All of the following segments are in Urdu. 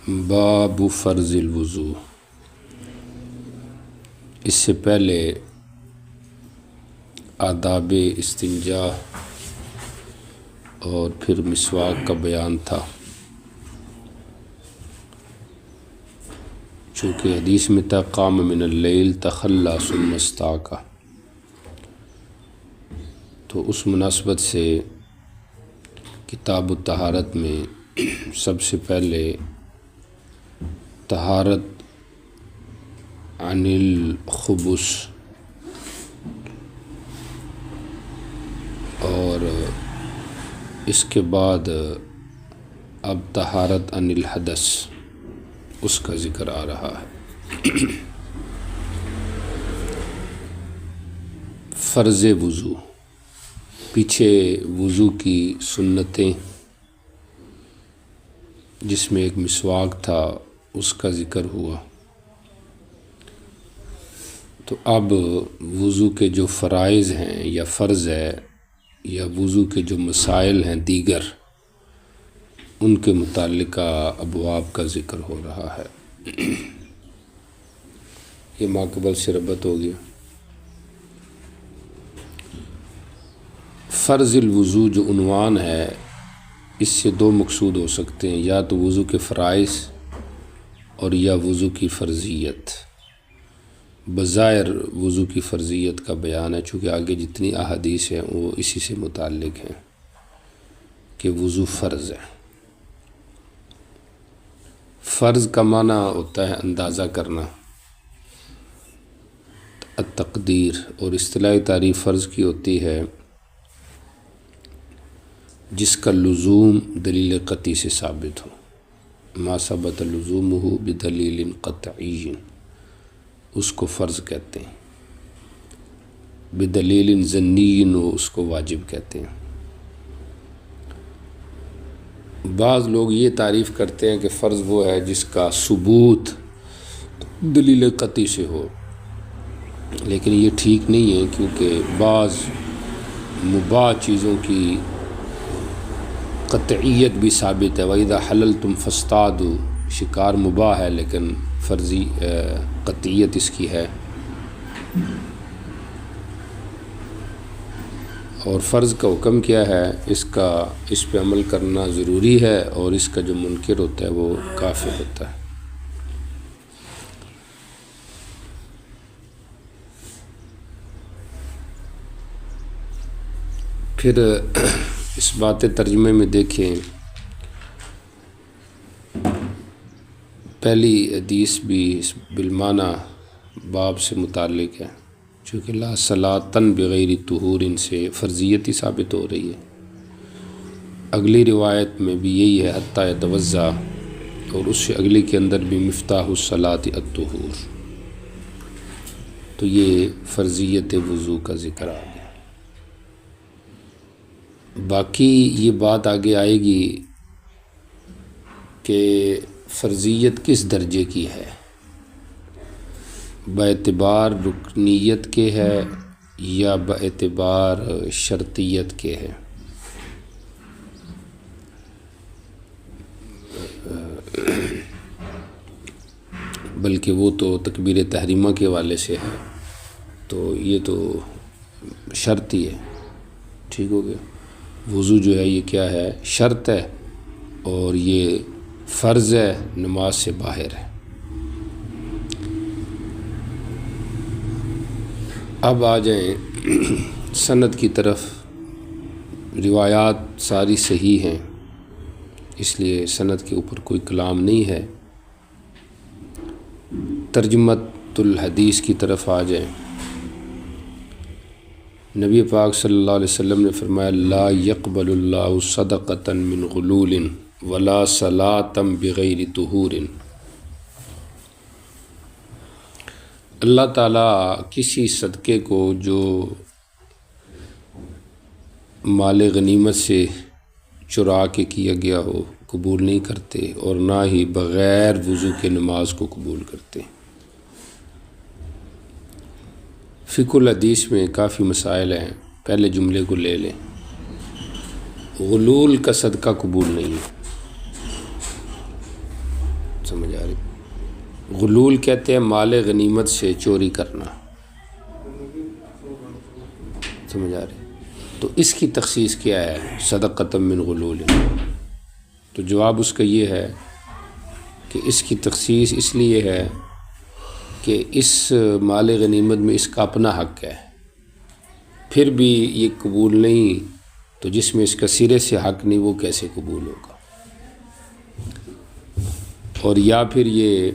باب فرض الوضو۔ اس سے پہلے آداب استنجا اور پھر مسواک کا بیان تھا۔ چونکہ حدیث میں تھا قام من اللیل تخلی ثم استاک، تو اس مناسبت سے کتاب الطہارت میں سب سے پہلے طہارت عن الخبث اور اس کے بعد اب طہارت عن الحدث اس کا ذکر آ رہا ہے۔ فرض وضو، پیچھے وضو کی سنتیں جس میں ایک مسواک تھا اس کا ذکر ہوا، تو اب وضو کے جو فرائض ہیں یا فرض ہے یا وضو کے جو مسائل ہیں دیگر، ان کے متعلقہ ابواب کا ذکر ہو رہا ہے۔ یہ ماقبل سے ربط ہو گیا۔ فرض الوضو جو عنوان ہے، اس سے دو مقصود ہو سکتے ہیں، یا تو وضو کے فرائض اور یا وضو کی فرضیت۔ بظاہر وضو کی فرضیت کا بیان ہے، چونکہ آگے جتنی احادیث ہیں وہ اسی سے متعلق ہیں کہ وضو فرض ہے۔ فرض کا معنی ہوتا ہے اندازہ کرنا، التقدیر، اور اصطلاحی تعریف فرض کی ہوتی ہے جس کا لزوم دلیل قطعی سے ثابت ہو، ما ثبت لزومہ بدلیل قطعی، اس کو فرض کہتے ہیں۔ بدلیل ظنی وہ اس کو واجب کہتے ہیں۔ بعض لوگ یہ تعریف کرتے ہیں کہ فرض وہ ہے جس کا ثبوت دلیل قطعی سے ہو، لیکن یہ ٹھیک نہیں ہے، کیونکہ بعض مباح چیزوں کی قطعیت بھی ثابت ہے۔ وَإِذَا حَلَلْتُمْ فَاصْطَادُوا، شکار مباح ہے لیکن فرضی قطعیت اس کی ہے۔ اور فرض کا حکم کیا ہے، اس پہ عمل کرنا ضروری ہے، اور اس کا جو منکر ہوتا ہے وہ کافر ہوتا ہے۔ پھر اس بات ترجمے میں دیکھیں، پہلی حدیث بھی بالمعنی باب سے متعلق ہے، چونکہ لا صلاۃ بغیر طہور سے فرضیت ہی ثابت ہو رہی ہے۔ اگلی روایت میں بھی یہی ہے حتی یتوضا، اور اس سے اگلی کے اندر بھی مفتاح الصلاۃ الطہور، تو یہ فرضیت وضو کا ذکر آ گیا۔ باقی یہ بات آگے آئے گی کہ فرضیت کس درجے کی ہے، باعتبار رکنیت کے ہے یا باعتبار شرطیت کے ہے۔ بلکہ وہ تو تکبیر تحریمہ کے حوالے سے ہے، تو یہ تو شرط ہی ہے۔ ٹھیک ہو گیا۔ وضو جو ہے یہ کیا ہے، شرط ہے، اور یہ فرض ہے، نماز سے باہر ہے۔ اب آ جائیں سند کی طرف۔ روایات ساری صحیح ہیں، اس لیے سند کے اوپر کوئی کلام نہیں ہے۔ ترجمۃ الحدیث کی طرف آ جائیں۔ نبی پاک صلی اللہ علیہ وسلم نے فرمایا لا يقبل اللہ صدقۃ من غلول ولا صلاۃ بغیر طہور۔ اللہ تعالیٰ کسی صدقے کو جو مال غنیمت سے چرا کے کیا گیا ہو قبول نہیں کرتے، اور نہ ہی بغیر وضو کے نماز کو قبول کرتے۔ فقہ الحدیث میں کافی مسائل ہیں، پہلے جملے کو لے لیں۔ غلول کا صدقہ قبول نہیں ہے، سمجھ آ رہی؟ غلول کہتے ہیں مال غنیمت سے چوری کرنا، سمجھ آ رہی؟ تو اس کی تخصیص کیا ہے صدقۃ من غلول؟ تو جواب اس کا یہ ہے کہ اس کی تخصیص اس لیے ہے کہ اس مال غنیمت میں اس کا اپنا حق ہے، پھر بھی یہ قبول نہیں، تو جس میں اس کا سرے سے حق نہیں وہ کیسے قبول ہوگا؟ اور یا پھر یہ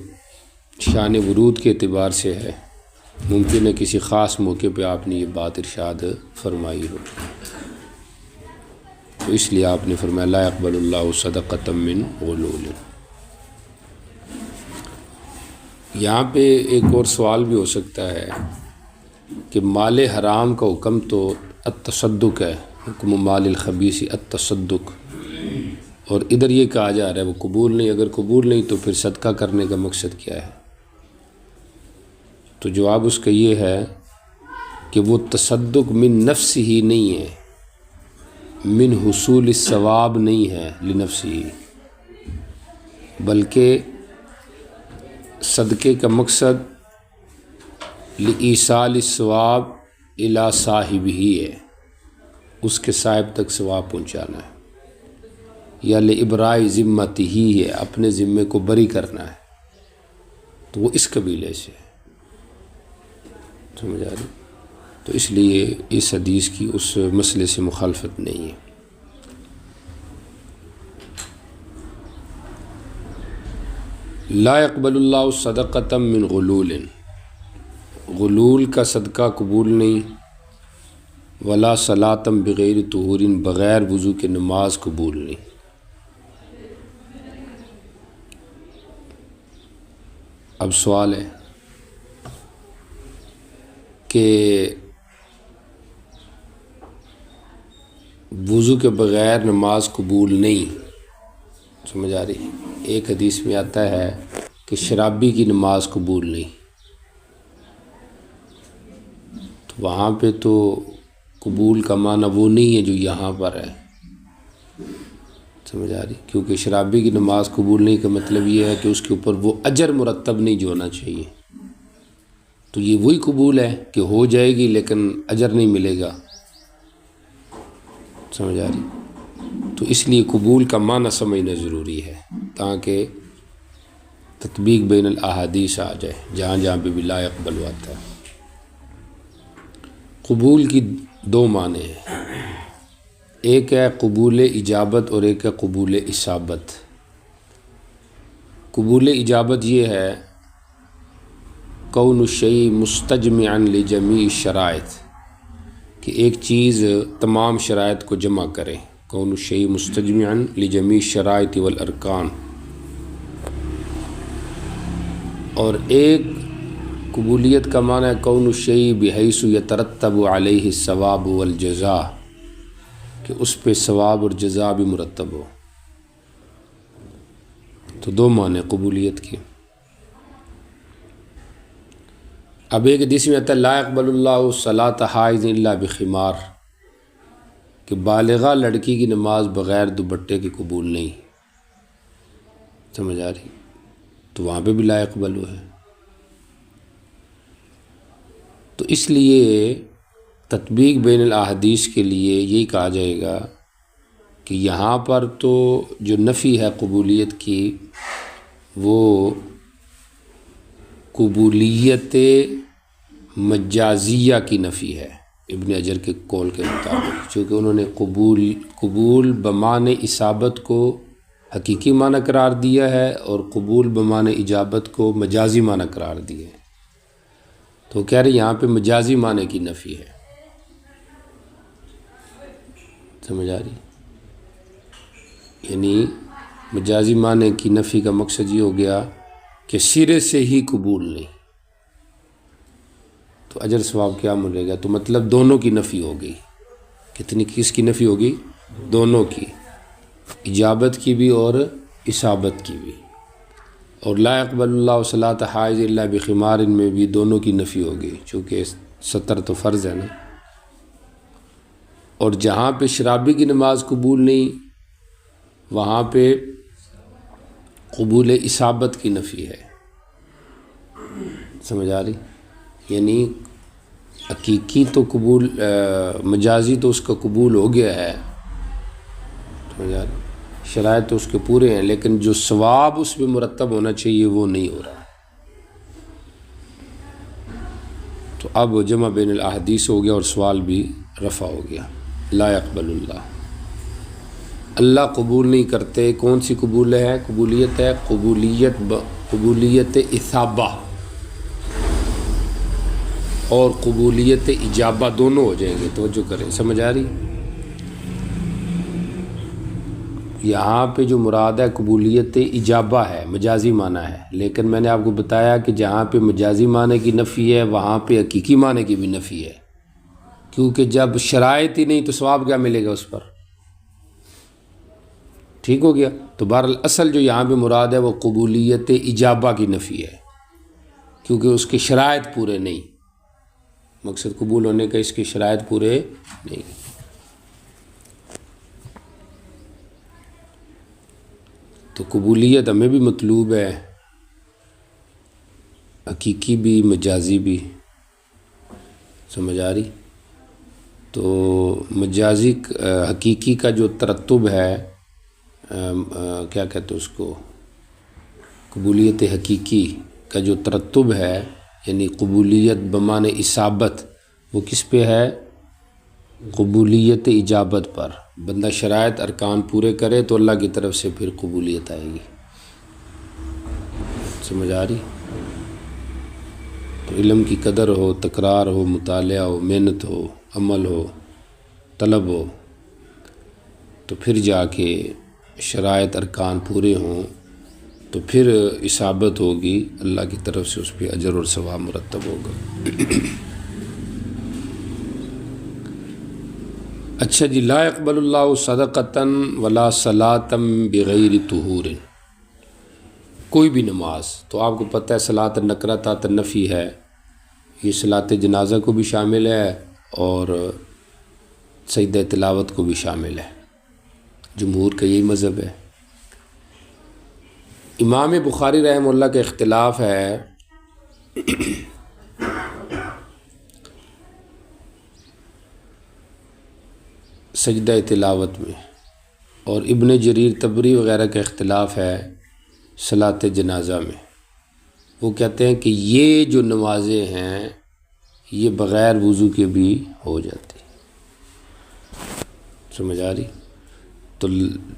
شان ورود کے اعتبار سے ہے، ممکن ہے کسی خاص موقع پہ آپ نے یہ بات ارشاد فرمائی ہو، تو اس لیے آپ نے فرمایا لا يقبل اللہ صدقۃ من غلول۔ یہاں پہ ایک اور سوال بھی ہو سکتا ہے کہ مال حرام کا حکم تو التصدق ہے، حکم مال الخبیث التصدق، اور ادھر یہ کہا جا رہا ہے وہ قبول نہیں، اگر قبول نہیں تو پھر صدقہ کرنے کا مقصد کیا ہے؟ تو جواب اس کا یہ ہے کہ وہ تصدق من نفس ہی نہیں ہے، من حصول الثواب نہیں ہے لنفسی، بلکہ صدقے کا مقصد لإیصال الثواب الی صاحبہ ہے، اس کے صاحب تک ثواب پہنچانا ہے، یا لإبراء ذمتہ ہے، اپنے ذمے کو بری کرنا ہے، تو وہ اس قبیلے سے ہے، سمجھ آ رہی؟ تو اس لیے اس حدیث کی اس مسئلے سے مخالفت نہیں ہے۔ لا يقبل اللہ صدقۃ من غلول، غلول کا صدقہ قبول نہیں، ولا صلاۃ بغیر طہور، بغیر وضو کے نماز قبول نہیں۔ اب سوال ہے کہ وضو کے بغیر نماز قبول نہیں، سمجھ آ رہی؟ ایک حدیث میں آتا ہے کہ شرابی کی نماز قبول نہیں، تو وہاں پہ تو قبول کا معنی وہ نہیں ہے جو یہاں پر ہے، سمجھ آ رہی؟ کیونکہ شرابی کی نماز قبول نہیں کا مطلب یہ ہے کہ اس کے اوپر وہ اجر مرتب نہیں جو ہونا چاہیے، تو یہ وہی قبول ہے کہ ہو جائے گی لیکن اجر نہیں ملے گا، سمجھ آ رہی؟ تو اس لیے قبول کا معنی سمجھنا ضروری ہے تاکہ تطبیق بین الاحادیث آ جائے، جہاں جہاں پہ بھی لا يقبل آتا ہے۔ قبول کی دو معنی ہیں، ایک ہے قبول اجابت اور ایک ہے قبول اصابت۔ قبول اجابت یہ ہے کون الشیء مستجمعا لجمیع الشرائط، کہ ایک چیز تمام شرائط کو جمع کرے، کون الشیء مستجمعا لجمیع الشرائط والارکان، اور ایک قبولیت کا معنی ہے کون الشیء بحیث یترتب علیہ الثواب والجزاء، کہ اس پہ ثواب اور جزا بھی مرتب ہو۔ تو دو معنی قبولیت کے۔ اب ایک حدیث میں آتا ہے لا يقبل اللہ صلاۃ حائض الا بخمار، کہ بالغہ لڑکی کی نماز بغیر دوپٹے کے قبول نہیں، سمجھ آ رہی؟ تو وہاں پہ بھی لا يقبل ہے۔ تو اس لیے تطبیق بین الاحادیث کے لیے یہی کہا جائے گا کہ یہاں پر تو جو نفی ہے قبولیت کی وہ قبولیت مجازیہ کی نفی ہے ابن حجر کے قول کے مطابق، چونکہ انہوں نے قبول بمعنی اصابت کو حقیقی معنی قرار دیا ہے اور قبول بمعنی اجابت کو مجازی معنی قرار دیا ہے، تو کہہ رہے یہاں پہ مجازی معنی کی نفی ہے، سمجھ آ رہی؟ یعنی مجازی معنی کی نفی کا مقصد یہ ہو گیا کہ سرے سے ہی قبول نہیں، تو اجر ثواب کیا ملے گا؟ تو مطلب دونوں کی نفی ہو گئی۔ کتنی کس کی نفی ہوگی؟ دونوں کی، اجابت کی بھی اور اصابت کی بھی۔ اور لا يقبل اللہ صلاۃ حائض الا بخمار میں بھی دونوں کی نفی ہوگی، چونکہ ستر تو فرض ہے نا۔ اور جہاں پہ شرابی کی نماز قبول نہیں وہاں پہ قبول اصابت کی نفی ہے، سمجھ آ رہی؟ یعنی حقیقی تو قبول، مجازی تو اس کا قبول ہو گیا ہے، سمجھ آ رہی؟ شرائط تو اس کے پورے ہیں، لیکن جو ثواب اس میں مرتب ہونا چاہیے وہ نہیں ہو رہا۔ تو اب جمع بین الاحادیث ہو گیا اور سوال بھی رفع ہو گیا۔ لا يقبل اللہ، اللہ قبول نہیں کرتے۔ کون سی قبول ہے؟ قبولیت ہے، قبولیت اثابہ اور قبولیت اجابہ دونوں ہو جائیں گے، توجہ کریں، سمجھ آ رہی؟ یہاں پہ جو مراد ہے قبولیت اجابہ ہے، مجازی معنی ہے، لیکن میں نے آپ کو بتایا کہ جہاں پہ مجازی معنی کی نفی ہے وہاں پہ حقیقی معنی کی بھی نفی ہے، کیونکہ جب شرائط ہی نہیں تو ثواب کیا ملے گا اس پر؟ ٹھیک ہو گیا؟ تو بہرحال اصل جو یہاں پہ مراد ہے وہ قبولیت اجابہ کی نفی ہے، کیونکہ اس کے شرائط پورے نہیں، مقصد قبول ہونے کا اس کے شرائط پورے نہیں۔ تو قبولیت ہمیں بھی مطلوب ہے، حقیقی بھی مجازی بھی، سمجھ آ رہی؟ تو مجازی حقیقی کا جو ترتب ہے، کیا کہتے ہیں اس کو، قبولیت حقیقی کا جو ترتب ہے، یعنی قبولیت بمعنی اصابت، وہ کس پہ ہے؟ قبولیت اجابت پر۔ بندہ شرائط ارکان پورے کرے تو اللہ کی طرف سے پھر قبولیت آئے گی، سمجھ آ رہی؟ تو علم کی قدر ہو، تکرار ہو، مطالعہ ہو، محنت ہو، عمل ہو، طلب ہو، تو پھر جا کے شرائط ارکان پورے ہوں تو پھر اصابت ہوگی، اللہ کی طرف سے اس پہ اجر اور ثواب مرتب ہوگا۔ اچھا جی، لا يقبل اللہ صدقۃ ولا صلاۃ بغیر طہور، کوئی بھی نماز، تو آپ کو پتہ ہے صلاۃ نکرہ تحت نفی ہے، یہ صلاۃ جنازہ کو بھی شامل ہے اور سجدہ تلاوت کو بھی شامل ہے، جمہور کا یہی مذہب ہے۔ امام بخاری رحمہ اللہ کا اختلاف ہے سجدہ تلاوت میں، اور ابن جریر طبری وغیرہ کا اختلاف ہے صلاۃ جنازہ میں۔ وہ کہتے ہیں کہ یہ جو نمازیں ہیں یہ بغیر وضو کے بھی ہو جاتی، سمجھ آ رہی؟ تو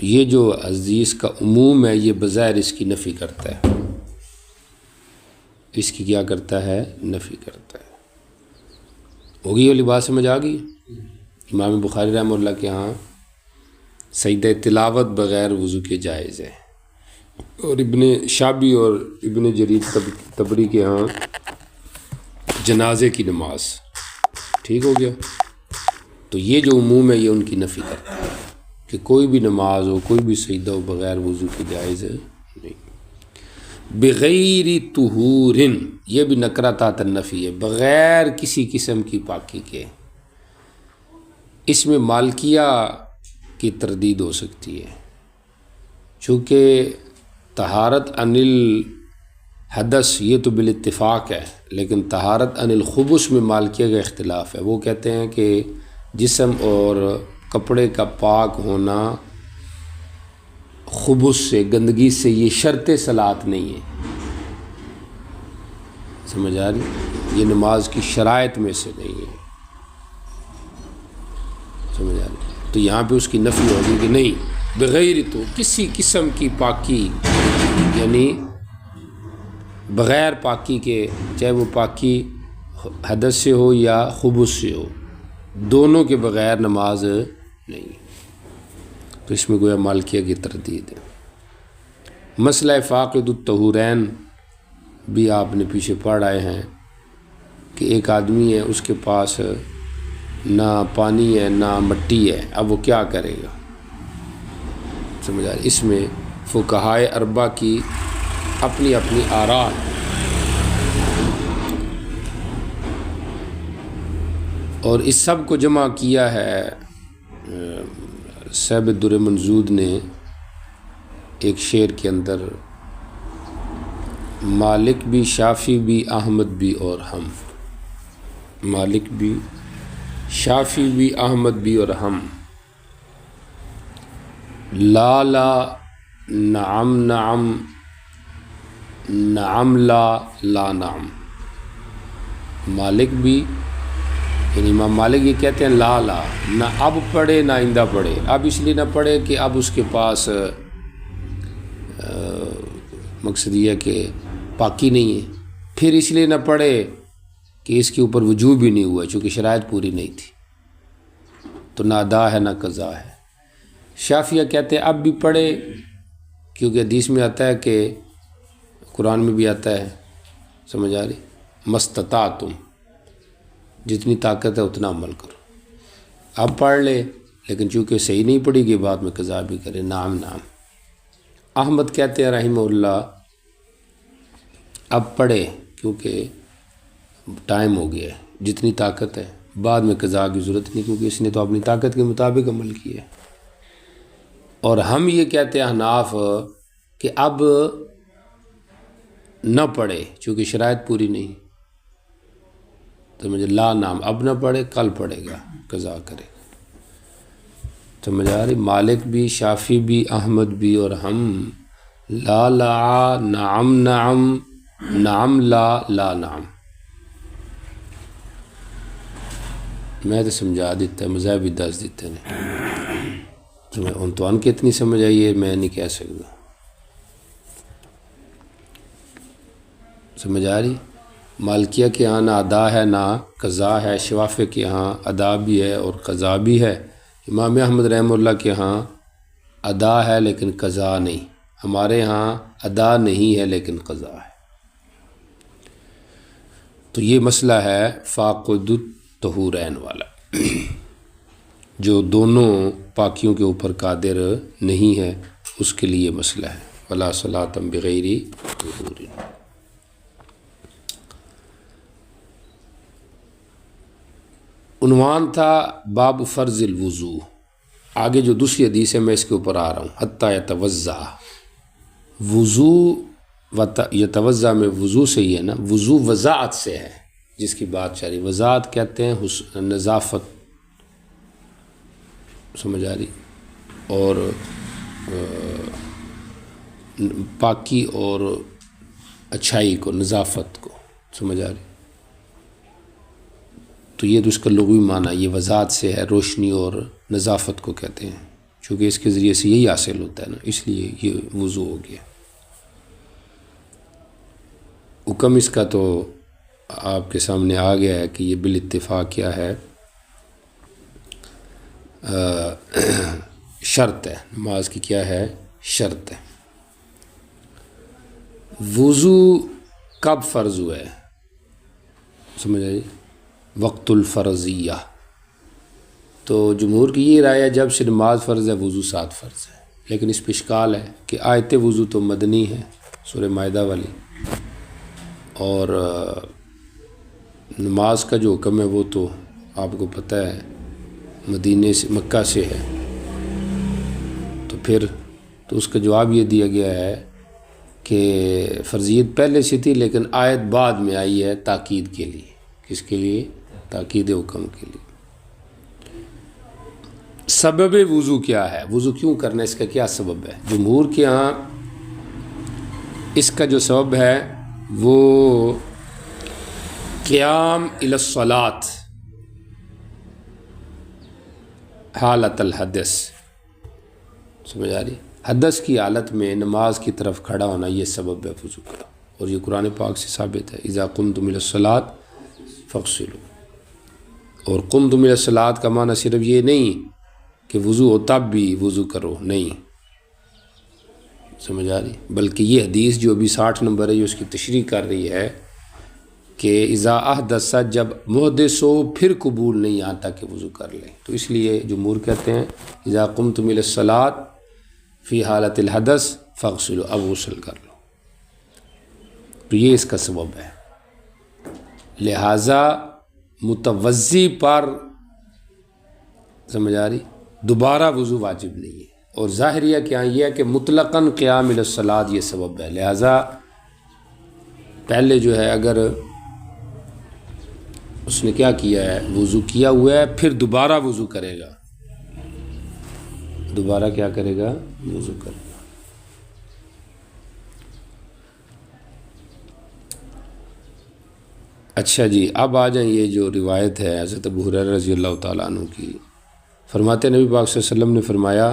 یہ جو حدیث کا عموم ہے یہ بظاہر اس کی نفی کرتا ہے، اس کی کیا کرتا ہے؟ نفی کرتا ہے۔ ہوگی یہ والی بات سمجھ آ گئی؟ امام بخاری رحمہ اللہ کے ہاں سجدہ تلاوت بغیر وضو کے جائز ہے، اور ابن شابی اور ابن جریر طبری کے ہاں جنازے کی نماز، ٹھیک ہو گیا؟ تو یہ جو عموم ہے یہ ان کی نفی کرتا ہے کہ کوئی بھی نماز ہو، کوئی بھی سجدہ ہو، بغیر وضو کے جائز ہے نہیں۔ بغیر طہور، یہ بھی نکرہ تحت النفی ہے، بغیر کسی قسم کی پاکی کے۔ اس میں مالکیہ کی تردید ہو سکتی ہے، چونکہ طہارت عن الحدث یہ تو بالاتفاق ہے، لیکن طہارت عن الخبث میں مالکیہ کا اختلاف ہے۔ وہ کہتے ہیں کہ جسم اور کپڑے کا پاک ہونا خبث سے، گندگی سے، یہ شرط صلاۃ نہیں ہے، سمجھ آ رہی؟ یہ نماز کی شرائط میں سے نہیں ہے، سمجھ آ رہی؟ تو یہاں پہ اس کی نفی ہوگی کہ نہیں، بغیر تو کسی قسم کی پاکی، یعنی بغیر پاکی کے، چاہے وہ پاکی حدث سے ہو یا خبث سے ہو، دونوں کے بغیر نماز نہیں۔ تو اس میں گویا مالکیہ کی تردید ہے۔ مسئلہ فاقد الطہورین بھی آپ نے پیچھے پڑھ آئے ہیں کہ ایک آدمی ہے، اس کے پاس نہ پانی ہے نہ مٹی ہے، اب وہ کیا کرے گا؟ سمجھ آ رہی؟ اس میں فقہائے اربعہ کی اپنی اپنی آراء ہیں، اور اس سب کو جمع کیا ہے صاحب در منضود نے ایک شعر کے اندر مالک بھی، شافی بھی، احمد بھی اور ہم. مالک بھی، شافی بھی، احمد بھی اور ہم. لا لا، نعم نعم، نعم لا، لا نعم. مالک بھی یعنی امام مالک یہ کہتے ہیں لا لا، نہ اب پڑھے نہ آئندہ پڑھے. اب اس لیے نہ پڑھے کہ اب اس کے پاس مقصد یہ ہے کہ پاکی نہیں ہے. پھر اس لیے نہ پڑھے کہ اس کے اوپر وجوب بھی نہیں ہوا چونکہ شرائط پوری نہیں تھی، تو نہ ادا ہے نہ قضا ہے. شافعیہ کہتے ہیں اب بھی پڑھے کیونکہ حدیث میں آتا ہے کہ قرآن میں بھی آتا ہے، سمجھ آ رہی، مستطاعتم، جتنی طاقت ہے اتنا عمل کرو. اب پڑھ لے لیکن چونکہ صحیح نہیں پڑھی گئی بعد میں قضا بھی کرے. نعم نعم. احمد کہتے ہیں رحمہ اللہ اب پڑھے کیونکہ ٹائم ہو گیا ہے، جتنی طاقت ہے، بعد میں قضا کی ضرورت نہیں کیونکہ اس نے تو اپنی طاقت کے مطابق عمل کیا ہے. اور ہم یہ کہتے ہیں احناف کہ اب نہ پڑھے چونکہ شرائط پوری نہیں، تو مجھے لا نام، اب نہ پڑھے کل پڑھے گا، قضا کرے گا. تو مجھے آ رہی مالک بھی، شافی بھی، احمد بھی اور ہم. لا لا، نعم نعم، نعم لا، لا نعم. میں تو سمجھا دیتا ہے، مذہب بھی دس دیتے ہیں. تمہیں ان تو ان کی اتنی سمجھ آئی ہے میں نہیں کہہ سکتا. سمجھ آ رہی؟ مالکیہ کے ہاں نہ ادا ہے نہ قضا ہے، شوافع کے ہاں ادا بھی ہے اور قضا بھی ہے. امام احمد رحمہ اللہ کے ہاں ادا ہے لیکن قضا نہیں. ہمارے ہاں ادا نہیں ہے لیکن قضا ہے. تو یہ مسئلہ ہے فاقد الطہورین والا، جو دونوں پاکیوں کے اوپر قادر نہیں ہے، اس کے لیے مسئلہ ہے. ولا صلاۃ بغیر طہور. عنوان تھا باب فرض الوضو. آگے جو دوسری حدیث ہے میں اس کے اوپر آ رہا ہوں. حتی یتوضا، وضو یتوضا میں وضو سے ہی ہے نا، وضو وضاعت سے ہے جس کی بات چل رہی. وضاعت کہتے ہیں نظافت، سمجھ آ رہی، اور پاکی اور اچھائی کو، نظافت کو، سمجھ آ رہی. تو یہ تو اس کا لغوی معنی یہ وضاعت سے ہے، روشنی اور نظافت کو کہتے ہیں، چونکہ اس کے ذریعے سے یہی حاصل ہوتا ہے نا، اس لیے یہ وضو ہو گیا. حکم اس کا تو آپ کے سامنے آ گیا ہے کہ یہ بالاتفاق کیا ہے، شرط ہے. نماز کی کیا ہے؟ شرط ہے. وضو کب فرض ہوا ہے؟ سمجھ آئی؟ وقت الفرضیہ. تو جمہور کی یہ رائے ہے جب سے نماز فرض ہے وضو ساتھ فرض ہے. لیکن اس پہ اشکال ہے کہ آیت وضو تو مدنی ہے، سورہ مائدہ والی، اور نماز کا جو حکم ہے وہ تو آپ کو پتہ ہے مدینے سے، مکہ سے ہے. تو پھر تو اس کا جواب یہ دیا گیا ہے کہ فرضیت پہلے سے تھی لیکن آیت بعد میں آئی ہے تاکید کے لیے. کس کے لیے؟ تاکید حکم کے لیے. سبب وضو کیا ہے؟ وضو کیوں کرنا ہے؟ اس کا کیا سبب ہے؟ جمہور کے ہاں اس کا جو سبب ہے وہ قیام الی الصلاۃ حالت الحدث. سمجھ آ رہی؟ حدث کی حالت میں نماز کی طرف کھڑا ہونا یہ سبب ہے وضو کا، اور یہ قرآن پاک سے ثابت ہے. اذا قمتم الی الصلاۃ فاغسلوا. اور قمتم الی الصلاۃ کا معنی صرف یہ نہیں کہ وضو ہو تب بھی وضو کرو، نہیں، سمجھ آ رہی، بلکہ یہ حدیث جو ابھی 60 نمبر ہے یہ اس کی تشریح کر رہی ہے کہ اذا احدث، جب محدث ہو پھر قبول نہیں آتا کہ وضو کر لیں. تو اس لیے جمہور کہتے ہیں اذا قمتم الی الصلاۃ فی حالت الحدث فاغسلوا، اب غسل کر لو. تو یہ اس کا سبب ہے. لہٰذا متوضی پر، سمجھ آ رہی، دوبارہ وضو واجب نہیں ہے. اور ظاہریہ کیا یہ ہے کہ مطلقاً قیام الی الصلاۃ یہ سبب ہے. لہٰذا پہلے جو ہے اگر اس نے کیا کیا ہے، وضو کیا ہوا ہے، پھر دوبارہ وضو کرے گا، دوبارہ کیا کرے گا، وضو کرے گا۔ اچھا جی، اب آ جائیں یہ جو روایت ہے حضرت ابو ہریرہ رضی اللہ تعالیٰ عنہ کی، فرماتے ہیں نبی پاک صلی اللہ علیہ وسلم نے فرمایا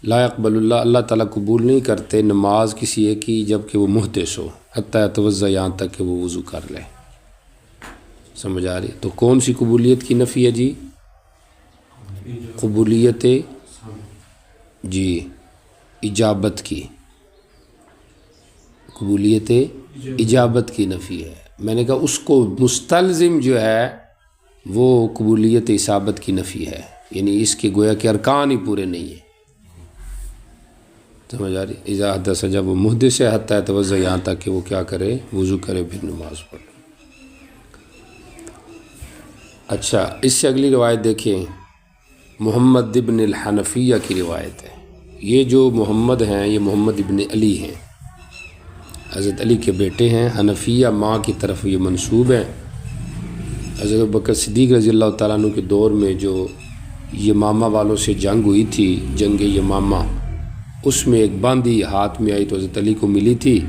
لا يقبل اللہ، اللہ تعالیٰ قبول نہیں کرتے نماز کسی ایک کی جب کہ وہ محدث ہو، حتیٰ یتوضأ، یہاں تک کہ وہ وضو کر لے۔ سمجھ آ رہی؟ تو کون سی قبولیت کی نفی ہے جی؟ قبولیت جی اجابت کی، قبولیت اجابت کی نفی ہے۔ میں نے کہا اس کو مستلزم جو ہے وہ قبولیت اصابت کی نفی ہے، یعنی اس کے گویا کہ ارکان ہی پورے نہیں ہیں۔ سمجھ آ رہی؟ اذا حدث، جب وہ محدث ہے، حتیٰ یتوضأ، یہاں تک کہ وہ کیا کرے، وضو کرے، پھر نماز پڑھے۔ اچھا، اس سے اگلی روایت دیکھیں، محمد ابن الحنفیہ کی روایت ہے۔ یہ جو محمد ہیں یہ محمد ابن علی ہیں، حضرت علی کے بیٹے ہیں، حنفیہ ماں کی طرف یہ منسوب ہیں۔ حضرت ابوبکر صدیق رضی اللہ تعالیٰ عنہ کے دور میں جو یمامہ والوں سے جنگ ہوئی تھی، جنگ یمامہ، اس میں ایک باندھی ہاتھ میں آئی تو حضرت علی کو ملی تھی،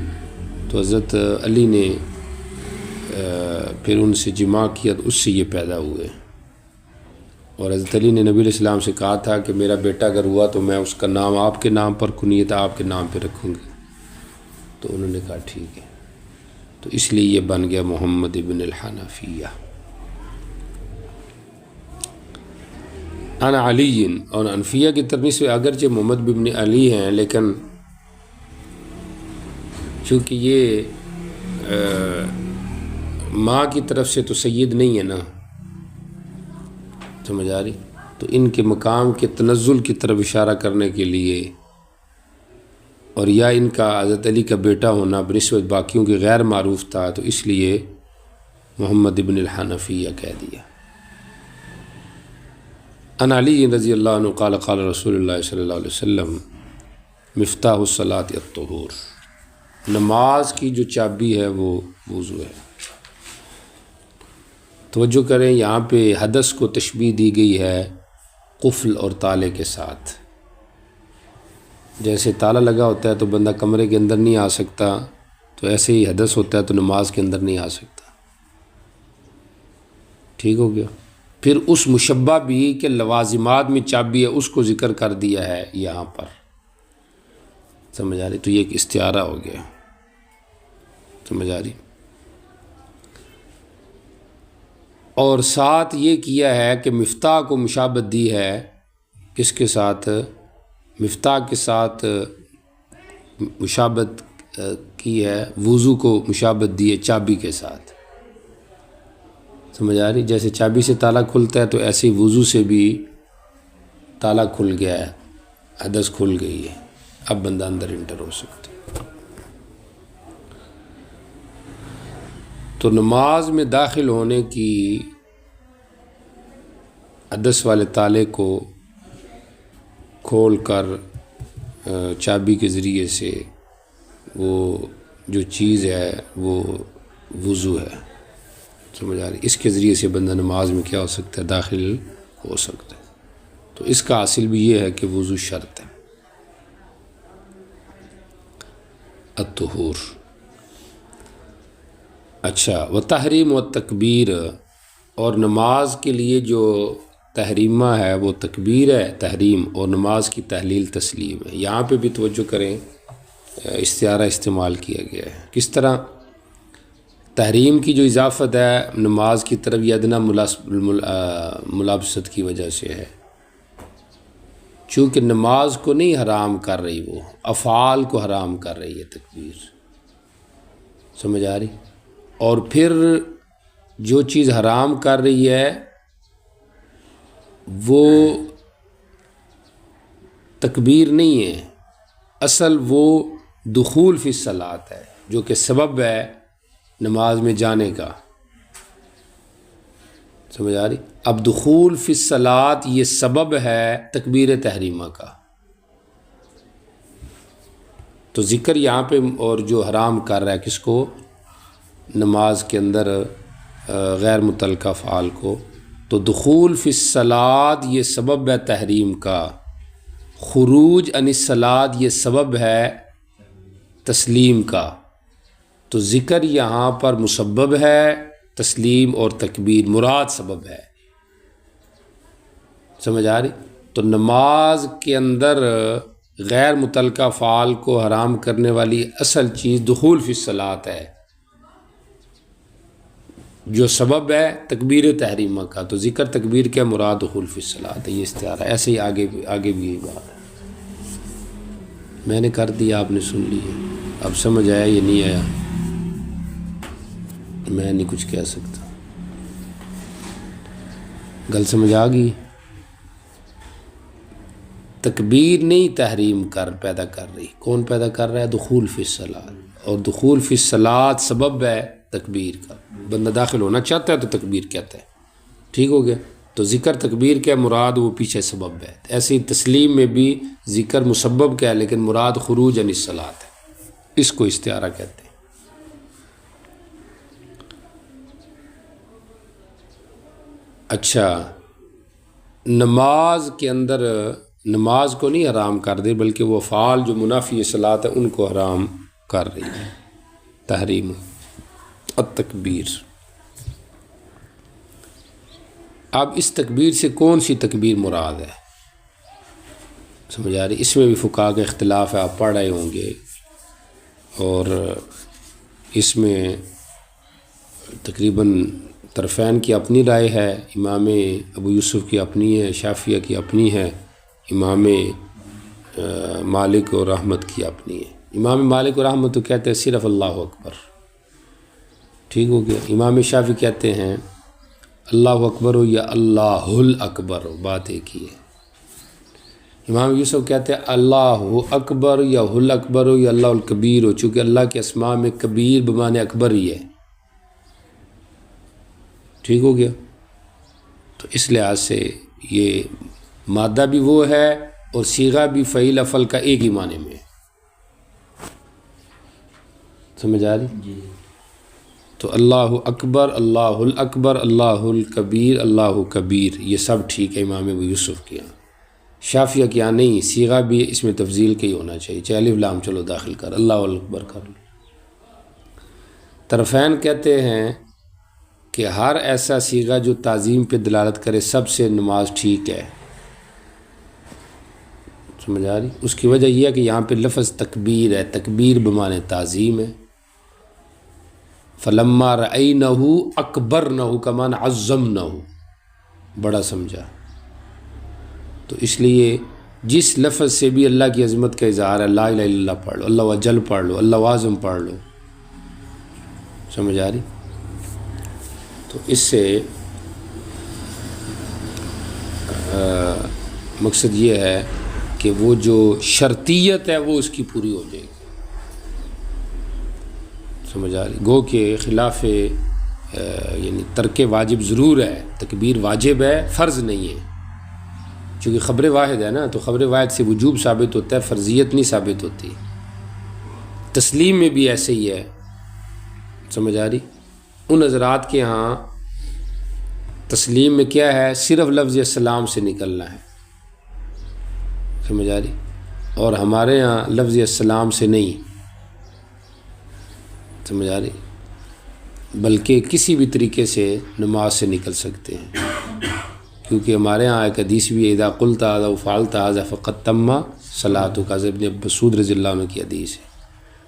تو حضرت علی نے پھر ان سے جماع کیا تو اس سے یہ پیدا ہوئے، اور حضرت علی نے نبی علیہ السلام سے کہا تھا کہ میرا بیٹا اگر ہوا تو میں اس کا نام آپ کے نام پر، کنیت آپ کے نام پہ رکھوں گی، تو انہوں نے کہا ٹھیک ہے، تو اس لیے یہ بن گیا محمد ابن الحنفیہ۔ ان علی، اور انفیہ کی ترمیم سے اگرچہ محمد ابن علی ہیں، لیکن چونکہ یہ ماں کی طرف سے تو سید نہیں ہے نا، سمجھ آ رہی؟ تو ان کے مقام کے تنزل کی طرف اشارہ کرنے کے لیے، اور یا ان کا حضرت علی کا بیٹا ہونا بنسبت باقیوں کے غیر معروف تھا، تو اس لیے محمد ابن الحنفیہ کہہ دیا۔ ان علی رضی اللہ عنہ قال قال رسول اللہ صلی اللہ علیہ وسلم مفتاح الصلاۃ الطہور، نماز کی جو چابی ہے وہ وضو ہے۔ توجہ کریں، یہاں پہ حدث کو تشبیہ دی گئی ہے قفل اور تالے کے ساتھ۔ جیسے تالا لگا ہوتا ہے تو بندہ کمرے کے اندر نہیں آ سکتا، تو ایسے ہی حدث ہوتا ہے تو نماز کے اندر نہیں آ سکتا۔ ٹھیک ہو گیا؟ پھر اس مشبہ بھی کہ لوازمات میں چابی ہے، اس کو ذکر کر دیا ہے یہاں پر، سمجھ آ رہی؟ تو یہ ایک استعارہ ہو گیا، سمجھ آ رہی؟ اور ساتھ یہ کیا ہے کہ مفتاح کو مشابہت دی ہے، کس کے ساتھ؟ مفتاح کے ساتھ مشابہت کی ہے، وضو کو مشابہت دی ہے چابی کے ساتھ، سمجھ آ رہی؟ جیسے چابی سے تالا کھلتا ہے تو ایسے ہی وضو سے بھی تالا کھل گیا ہے، حدث کھل گئی ہے، اب بندہ اندر انٹر ہو سکتا ہے۔ تو نماز میں داخل ہونے کی حدث والے تالے کو کھول کر چابی کے ذریعے سے وہ جو چیز ہے وہ وضو ہے، سمجھ آ رہی؟ اس کے ذریعے سے بندہ نماز میں کیا ہو سکتا ہے؟ داخل ہو سکتا ہے۔ تو اس کا حاصل بھی یہ ہے کہ وضو شرط ہے، الطہور۔ اچھا، و تحریم و تکبیر، اور نماز کے لیے جو تحریمہ ہے وہ تکبیر ہے، تحریم، اور نماز کی تحلیل تسلیم ہے۔ یہاں پہ بھی توجہ کریں، استعارہ استعمال کیا گیا ہے۔ کس طرح؟ تحریم کی جو اضافت ہے نماز کی طرف یہ ادنا ملابست کی وجہ سے ہے، چونکہ نماز کو نہیں حرام کر رہی، وہ افعال کو حرام کر رہی ہے تکبیر، سمجھ آ رہی؟ اور پھر جو چیز حرام کر رہی ہے وہ تکبیر نہیں ہے، اصل وہ دخول فی الصلاۃ ہے، جو کہ سبب ہے نماز میں جانے کا، سمجھ آ رہی؟ اب دخول فی الصلاۃ یہ سبب ہے تکبیر تحریمہ کا، تو ذکر یہاں پہ، اور جو حرام کر رہا ہے کس کو؟ نماز کے اندر غیر متعلقہ افعال کو، تو دخول فی الصلاۃ یہ سبب ہے تحریم کا، خروج عن الصلاۃ یہ سبب ہے تسلیم کا۔ تو ذکر یہاں پر مسبب ہے، تسلیم اور تکبیر مراد سبب ہے۔ سمجھ آ رہی؟ تو نماز کے اندر غیر متعلقہ افعال کو حرام کرنے والی اصل چیز دخول فی الصلاۃ ہے، جو سبب ہے تکبیر تحریمہ کا۔ تو ذکر تکبیر کے مراد دخول فی الصلاۃ ہے، یہ استعارہ ہے۔ ایسے ہی آگے بھی یہی بات ہے۔ میں نے کر دیا، آپ نے سن لی ہے، اب سمجھ آیا یہ نہیں آیا، میں نہیں کچھ کہہ سکتا۔ گل سمجھ آ گئی؟ تکبیر نہیں تحریم پیدا کر رہی، کون پیدا کر رہا ہے؟ دخول فی الصلاۃ، اور دخول فی الصلاۃ سبب ہے تکبیر کا۔ بندہ داخل ہونا چاہتا ہے تو تکبیر کہتا ہے، ٹھیک ہو گیا؟ تو ذکر تکبیر کے مراد وہ پیچھے سبب ہے۔ ایسے ہی تسلیم میں بھی ذکر مسبب کا ہے لیکن مراد خروج عن الصلاۃ ہے، اس کو استعارہ کہتے ہیں۔ اچھا، نماز کے اندر نماز کو نہیں حرام کر دے بلکہ وہ افعال جو منافی صلاۃ ہے ان کو حرام کر رہی ہے، تحریم التکبیر۔ اب اس تکبیر سے کون سی تکبیر مراد ہے؟ سمجھ آ رہی؟ اس میں بھی فقہا کا اختلاف ہے، آپ پڑھ رہے ہوں گے، اور اس میں تقریباً طرفین کی اپنی رائے ہے، امام ابو یوسف کی اپنی ہے، شافعیہ کی اپنی ہے، امام مالک اور احمد کی اپنی ہے۔ امام مالک اور احمد تو کہتے ہیں صرف اللہ اکبر، ٹھیک ہو گیا؟ امام شافعی کہتے ہیں اللہ اکبر ہو یا اللہ اکبر ہو، بات ایک ہی ہے۔ امام یوسف کہتے ہیں اللہ اکبر یا ہل اکبر ہو یا اللہ الکبیر ہو، چونکہ اللہ کے اسماء میں کبیر بمعنی اکبر ہی ہے، ٹھیک ہو گیا؟ تو اس لحاظ سے یہ مادہ بھی وہ ہے اور صیغہ بھی فعیل افعل کا ایک ہی معنی میں، سمجھ آ رہی؟ جی۔ تو اللہ اکبر، اللہ الاکبر، اللہ الکبیر، اللہ کبیر، یہ سب ٹھیک ہے امام ابو یوسف کے یہاں۔ شافعیہ کے یہاں نہیں، صیغہ بھی اس میں تفضیل کا ہی ہونا چاہیے، چاہے الف لام چلو داخل کر، اللہ اکبر کر لو۔ طرفین کہتے ہیں کہ ہر ایسا صیغہ جو تعظیم پہ دلالت کرے سب سے نماز ٹھیک ہے، سمجھ آ رہی؟ اس کی وجہ یہ ہے کہ یہاں پہ لفظ تکبیر ہے، تکبیر بمعنی تعظیم ہے۔ فلما رأینہ اکبرنہ کا معنی عظمنہ، بڑا سمجھا۔ تو اس لیے جس لفظ سے بھی اللہ کی عظمت کا اظہار ہے، لا الہ الا اللہ پڑھ لو، اللہ اجل پڑھ لو، اللہ اعظم پڑھ لو، سمجھ آ رہی؟ تو اس سے مقصد یہ ہے کہ وہ جو شرطیت ہے وہ اس کی پوری ہو جائے گی، سمجھ آ رہی؟ گو کہ خلاف یعنی ترک واجب ضرور ہے، تکبیر واجب ہے، فرض نہیں ہے، چونکہ خبر واحد ہے نا، تو خبر واحد سے وجوب ثابت ہوتا ہے، فرضیت نہیں ثابت ہوتی۔ تسلیم میں بھی ایسے ہی ہے، سمجھ آ رہی؟ ان حضرات کے ہاں تسلیم میں کیا ہے؟ صرف لفظ السلام سے نکلنا ہے، سمجھ آ رہی؟ اور ہمارے ہاں لفظ السلام سے نہیں، سمجھ آ رہی؟ بلکہ کسی بھی طریقے سے نماز سے نکل سکتے ہیں، کیونکہ ہمارے ہاں ایک حدیث بھی ہے اذا قلت ھذا وفعلت ھذا فقد تم صلاتک، ابن مسعود رضی اللہ عنہ کی حدیث ہے۔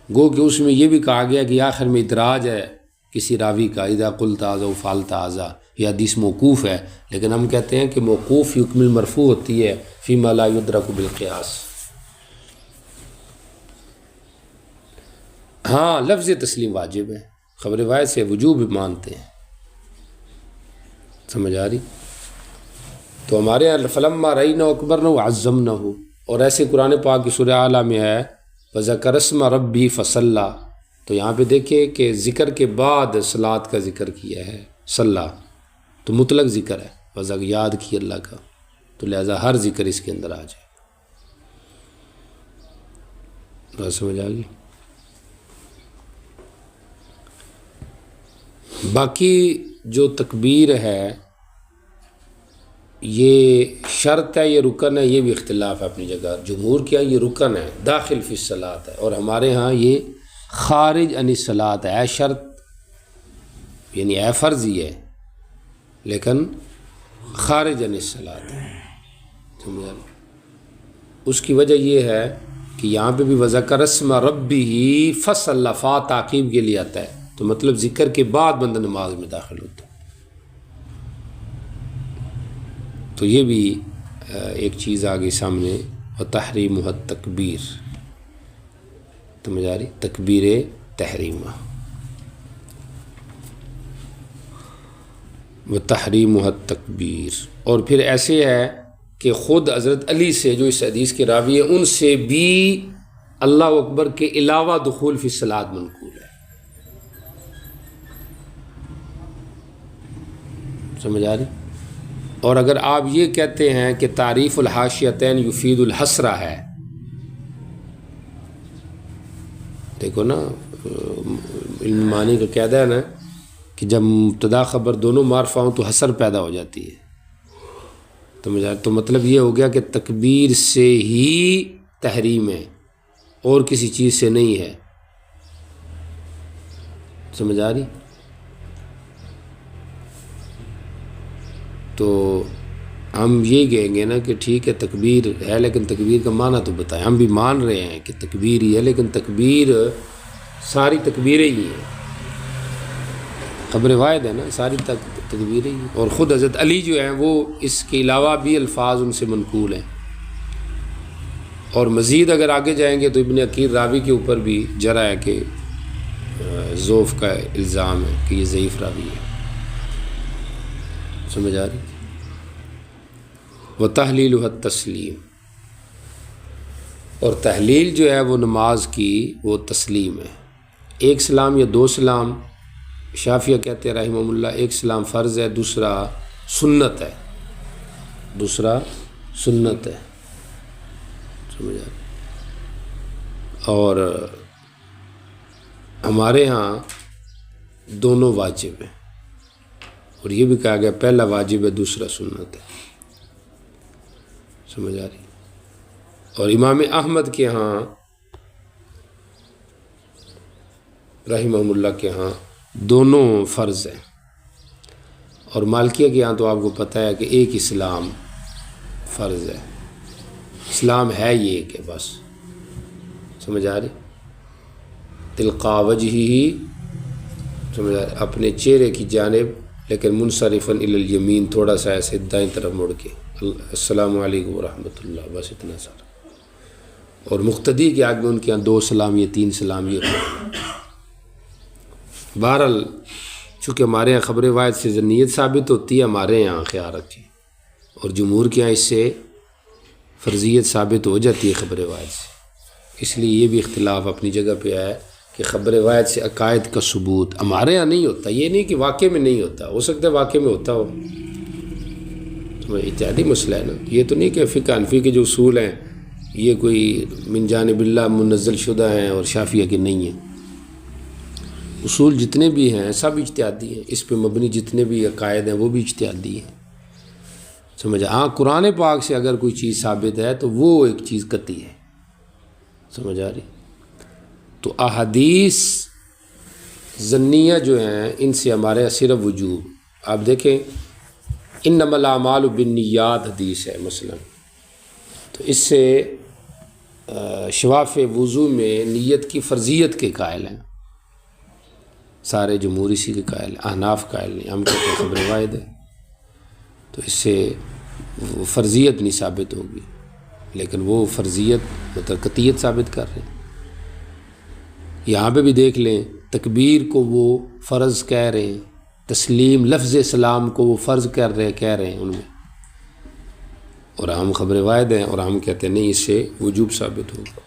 گو کہ اس میں یہ بھی کہا گیا کہ آخر میں ادراج ہے کسی راوی کا، اذا قلت ھذا وفعلت ھذا، یہ حدیث موقوف ہے، لیکن ہم کہتے ہیں کہ موقوف حکم المرفوع ہوتی ہے فیما لا یدرک بالقیاس۔ ہاں لفظ تسلیم واجب ہے، خبر واحد سے وجوب بھی مانتے ہیں، سمجھ آ رہی؟ تو ہمارے یہاں فلما رأینہ اکبرنہ وعظمنہ، اور ایسے قرآن پاک کی سورہ اعلیٰ میں ہے وذکر اسم ربی فصلی، تو یہاں پہ دیکھیں کہ ذکر کے بعد صلاۃ کا ذکر کیا ہے، صلی تو مطلق ذکر ہے، وذکر یاد کی اللہ کا، تو لہذا ہر ذکر اس کے اندر آ جائے۔ بات سمجھ آ گئی؟ باقی جو تکبیر ہے یہ شرط ہے، یہ رکن ہے، یہ بھی اختلاف ہے اپنی جگہ۔ جمہور کیا یہ رکن ہے، داخل فی الصلاۃ ہے، اور ہمارے ہاں یہ خارج عن الصلاۃ ہے، شرط یعنی ہے فرض ہی ہے لیکن خارج عن الصلاۃ ہے۔ سمجھا؟ اس کی وجہ یہ ہے کہ یہاں پہ بھی وذکر اسم ربہ فصلی، فا تعقیب کے لیے آتا ہے، تو مطلب ذکر کے بعد بندہ نماز میں داخل ہوتا ہے۔ تو یہ بھی ایک چیز آگے سامنے، وتحریمہ التکبیر، سمجھ آ رہی؟ تکبیر تحریمہ، وتحریمہ التکبیر۔ اور پھر ایسے ہے کہ خود حضرت علی سے جو اس حدیث کے راوی ہیں ان سے بھی اللہ اکبر کے علاوہ دخول فی الصلاۃ منقول ہے، سمجھ آ رہی؟ اور اگر آپ یہ کہتے ہیں کہ تعریف الحاشیتین یفید الحسرہ ہے، دیکھو نا علم معنی کا قاعدہ ہے نا کہ جب مبتدا خبر دونوں معرفہ ہوں تو حسر پیدا ہو جاتی ہے، تو مطلب یہ ہو گیا کہ تکبیر سے ہی تحریم ہے اور کسی چیز سے نہیں ہے، سمجھ آ رہی؟ تو ہم یہ کہیں گے نا کہ ٹھیک ہے تکبیر ہے لیکن تکبیر کا معنی تو بتائیں۔ ہم بھی مان رہے ہیں کہ تکبیر ہی ہے لیکن تکبیر ساری تکبیریں ہی ہیں، خبر واحد ہے نا، ساری تکبیریں ہی ہیں۔ اور خود حضرت علی جو ہیں وہ اس کے علاوہ بھی الفاظ ان سے منقول ہیں، اور مزید اگر آگے جائیں گے تو ابن عقیل راوی کے اوپر بھی جرح ہے کہ ضعف کا الزام ہے کہ یہ ضعیف راوی ہے، سمجھ آ رہی؟ وتحلیلہ التسلیم، اور تحلیل جو ہے وہ نماز کی وہ تسلیم ہے، ایک سلام یا دو سلام۔ شافعیہ کہتے ہیں رحمہ اللہ ایک سلام فرض ہے، دوسرا سنت ہے، دوسرا سنت ہے، سمجھ آ رہی؟ اور ہمارے ہاں دونوں واجب ہیں، اور یہ بھی کہا گیا پہلا واجب ہے دوسرا سنت ہے، سمجھ آ رہی؟ اور امام احمد کے ہاں رحمہ اللہ کے ہاں دونوں فرض ہیں، اور مالکیہ کے ہاں تو آپ کو پتہ ہے کہ ایک اسلام فرض ہے، اسلام ہے یہ کہ بس، سمجھ آ رہی؟ تلقا وجہہ، سمجھ آ رہی؟ اپنے چہرے کی جانب لیکن منصرفاً الی الیمین، تھوڑا سا ایسے دائیں طرف مڑ کے السلام علیکم ورحمۃ اللہ، بس اتنا سارا۔ اور مقتدی کے آگے ان کے یہاں دو سلام یا تین سلام یہ بہرحال چونکہ ہمارے یہاں خبر واحد سے ذنیت ثابت ہوتی ہے، ہمارے یہاں خیال رکھیں، اور جمہور کے یہاں اس سے فرضیت ثابت ہو جاتی ہے خبر واحد سے، اس لیے یہ بھی اختلاف اپنی جگہ پہ ہے کہ خبر واحد سے عقائد کا ثبوت ہمارے یہاں نہیں ہوتا، یہ نہیں کہ واقع میں نہیں ہوتا، ہو سکتا ہے واقع میں ہوتا ہو، اتحادی مسئلہ ہے نا، یہ تو نہیں کہ فقہ حنفی کے جو اصول ہیں یہ کوئی من جانب اللہ منزل شدہ ہیں اور شافعیہ کے نہیں ہیں، اصول جتنے بھی ہیں سب اجتہادی ہیں، اس پہ مبنی جتنے بھی عقائد ہیں وہ بھی اجتہادی ہیں، سمجھا؟ ہاں قرآن پاک سے اگر کوئی چیز ثابت ہے تو وہ ایک چیز قطعی ہے، سمجھ آ رہی؟ تو احادیث ظنیہ جو ہیں ان سے ہمارے صرف وجوب، آپ دیکھیں انما الاعمال بالنیات حدیث ہے مثلا، تو اس سے شواف وضو میں نیت کی فرضیت کے قائل ہیں، سارے جمہور اسی کے قائل ہیں، احناف قائل نہیں، ہم کہتے ہیں خبر واحد ہے، تو اس سے فرضیت نہیں ثابت ہوگی، لیکن وہ فرضیت مطلب قطعیت ثابت کر رہے ہیں۔ یہاں پہ بھی دیکھ لیں تکبیر کو وہ فرض کہہ رہے ہیں، تسلیم لفظ سلام کو وہ فرض کہہ رہے ہیں ان میں، اور ہم خبر واحد ہیں اور ہم کہتے ہیں نہیں اس سے وجوب ثابت ہوگا۔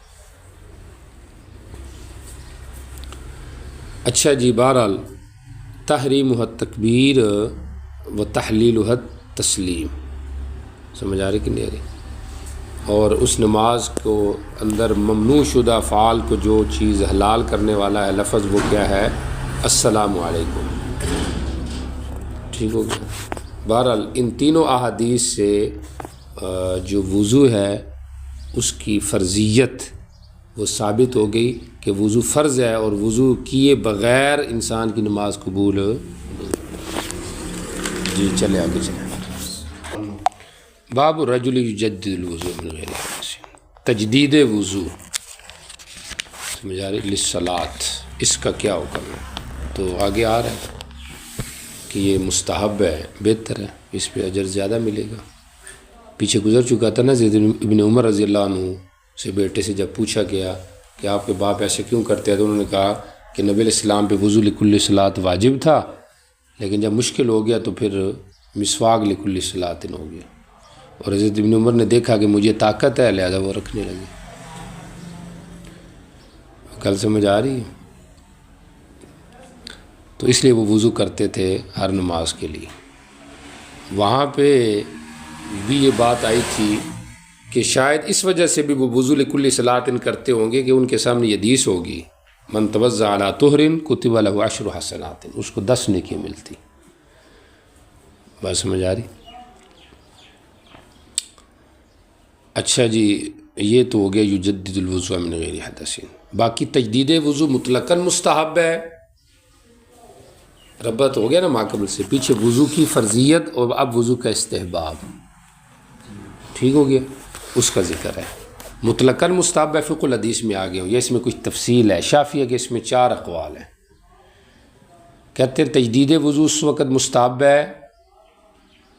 اچھا جی، بہرحال تحریمہ التکبیر و تحلیلہ التسلیم، سمجھ آ رہی کہ نہیں آ رہی؟ اور اس نماز کو اندر ممنوع شدہ فعال کو جو چیز حلال کرنے والا ہے لفظ وہ کیا ہے؟ السلام علیکم، ٹھیک ہو گیا. بہرحال ان تینوں احادیث سے جو وضو ہے اس کی فرضیت وہ ثابت ہو گئی کہ وضو فرض ہے اور وضو کیے بغیر انسان کی نماز قبول نہیں. جی چلے آگے چلیں. باب الرجل یجدد الوضوء من غیر حدث، تجدید وضو سمجھ آ رہی للصلاۃ، اس کا کیا حکم ہے؟ تو آگے آ رہا ہے کہ یہ مستحب ہے، بہتر ہے، اس پہ اجر زیادہ ملے گا. پیچھے گزر چکا تھا نا زید ابن عمر رضی اللہ عنہ سے بیٹے سے جب پوچھا گیا کہ آپ کے باپ ایسے کیوں کرتے ہیں، تو انہوں نے کہا کہ نبی علیہ السلام پہ وضو لکل صلاۃ واجب تھا، لیکن جب مشکل ہو گیا تو پھر مسواک لکل صلاۃ ہو گیا. اور حضرت ابن عمر نے دیکھا کہ مجھے طاقت ہے، لہذا وہ رکھنے لگے. کل سمجھ آ رہی ہے؟ تو اس لیے وہ وضو کرتے تھے ہر نماز کے لیے. وہاں پہ بھی یہ بات آئی تھی کہ شاید اس وجہ سے بھی وہ وضو لکل صلاۃ کرتے ہوں گے کہ ان کے سامنے یہ حدیث ہوگی من توضأ علی طہر کتب لہ 10 حسنات، اس کو 10 نیکی ملتی. بات سمجھ آ رہی؟ اچھا جی، یہ تو ہو گیا یجدد الوضوء من غیر حدث. باقی تجدید وضو مطلقاً مستحب ہے، ربط ہو گیا نا ماقبل سے. پیچھے وضو کی فرضیت اور اب وضو کا استحباب، ٹھیک ہو گیا، اس کا ذکر ہے. مطلقاً مستحب ہے فقہ الحدیث میں آ گئے ہوں، یہ اس میں کچھ تفصیل ہے. شافعیہ کے اس میں 4 اقوال ہیں. کہتے ہیں تجدید وضو اس وقت مستحب ہے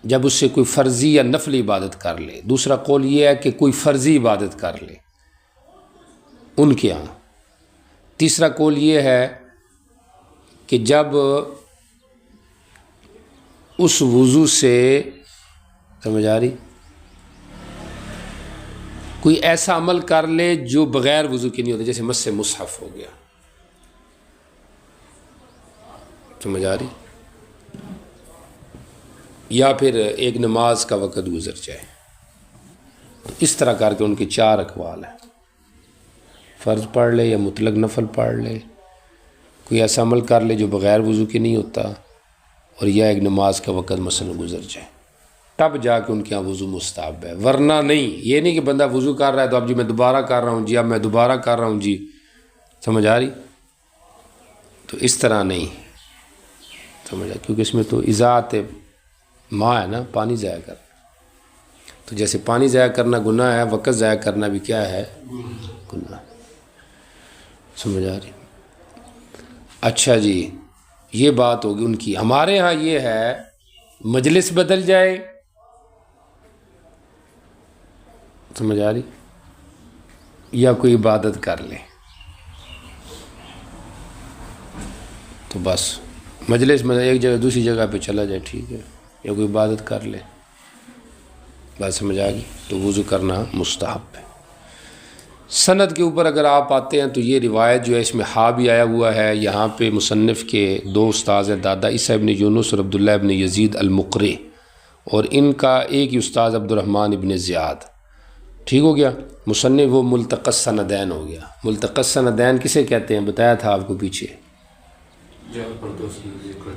جب اس سے کوئی فرضی یا نفلی عبادت کر لے. دوسرا قول یہ ہے کہ کوئی فرضی عبادت کر لے ان کے ہاں. تیسرا قول یہ ہے کہ جب اس وضو سے، سمجھ آ رہی، کوئی ایسا عمل کر لے جو بغیر وضو کے نہیں ہوتا، جیسے مس مصحف ہو گیا، سمجھ آ رہی، یا پھر ایک نماز کا وقت گزر جائے. اس طرح کر کے ان کے 4 اقوال ہیں. فرض پڑھ لے یا مطلق نفل پڑھ لے، کوئی ایسا عمل کر لے جو بغیر وضو کے نہیں ہوتا، اور یا ایک نماز کا وقت مثلا گزر جائے، تب جا کے ان کے یہاں وضو مستحب ہے. ورنہ نہیں. یہ نہیں کہ بندہ وضو کر رہا ہے تو اب جی میں دوبارہ کر رہا ہوں، جی اب میں دوبارہ کر رہا ہوں، جی سمجھ آ رہی، تو اس طرح نہیں سمجھ آ، کیونکہ اس میں تو اضاعت ماں ہے نا، پانی ضائع کرنا. تو جیسے پانی ضائع کرنا گناہ ہے، وقت ضائع کرنا بھی کیا ہے؟ گناہ. سمجھ آ رہی؟ اچھا جی، یہ بات ہوگی ان کی. ہمارے ہاں یہ ہے مجلس بدل جائے، سمجھ آ رہی، یا کوئی عبادت کر لے تو بس مجلس میں ایک جگہ دوسری جگہ پہ چلا جائے، ٹھیک ہے، یا کوئی عبادت کر لے، بات سمجھ آ گئی، تو وضو کرنا مستحب ہے. سند کے اوپر اگر آپ آتے ہیں تو یہ روایت جو ہے اس میں ہا بھی آیا ہوا ہے. یہاں پہ مصنف کے 2 استاذ ہیں، دادا عیسیٰ ابن یونس اور عبداللہ ابن یزید المقری، اور ان کا ایک ہی استاذ عبد الرحمن ابن زیاد. ٹھیک ہو گیا. مصنف وہ ملتقط سندین ہو گیا. ملتقط سندین کسے کہتے ہیں؟ بتایا تھا آپ کو پیچھے،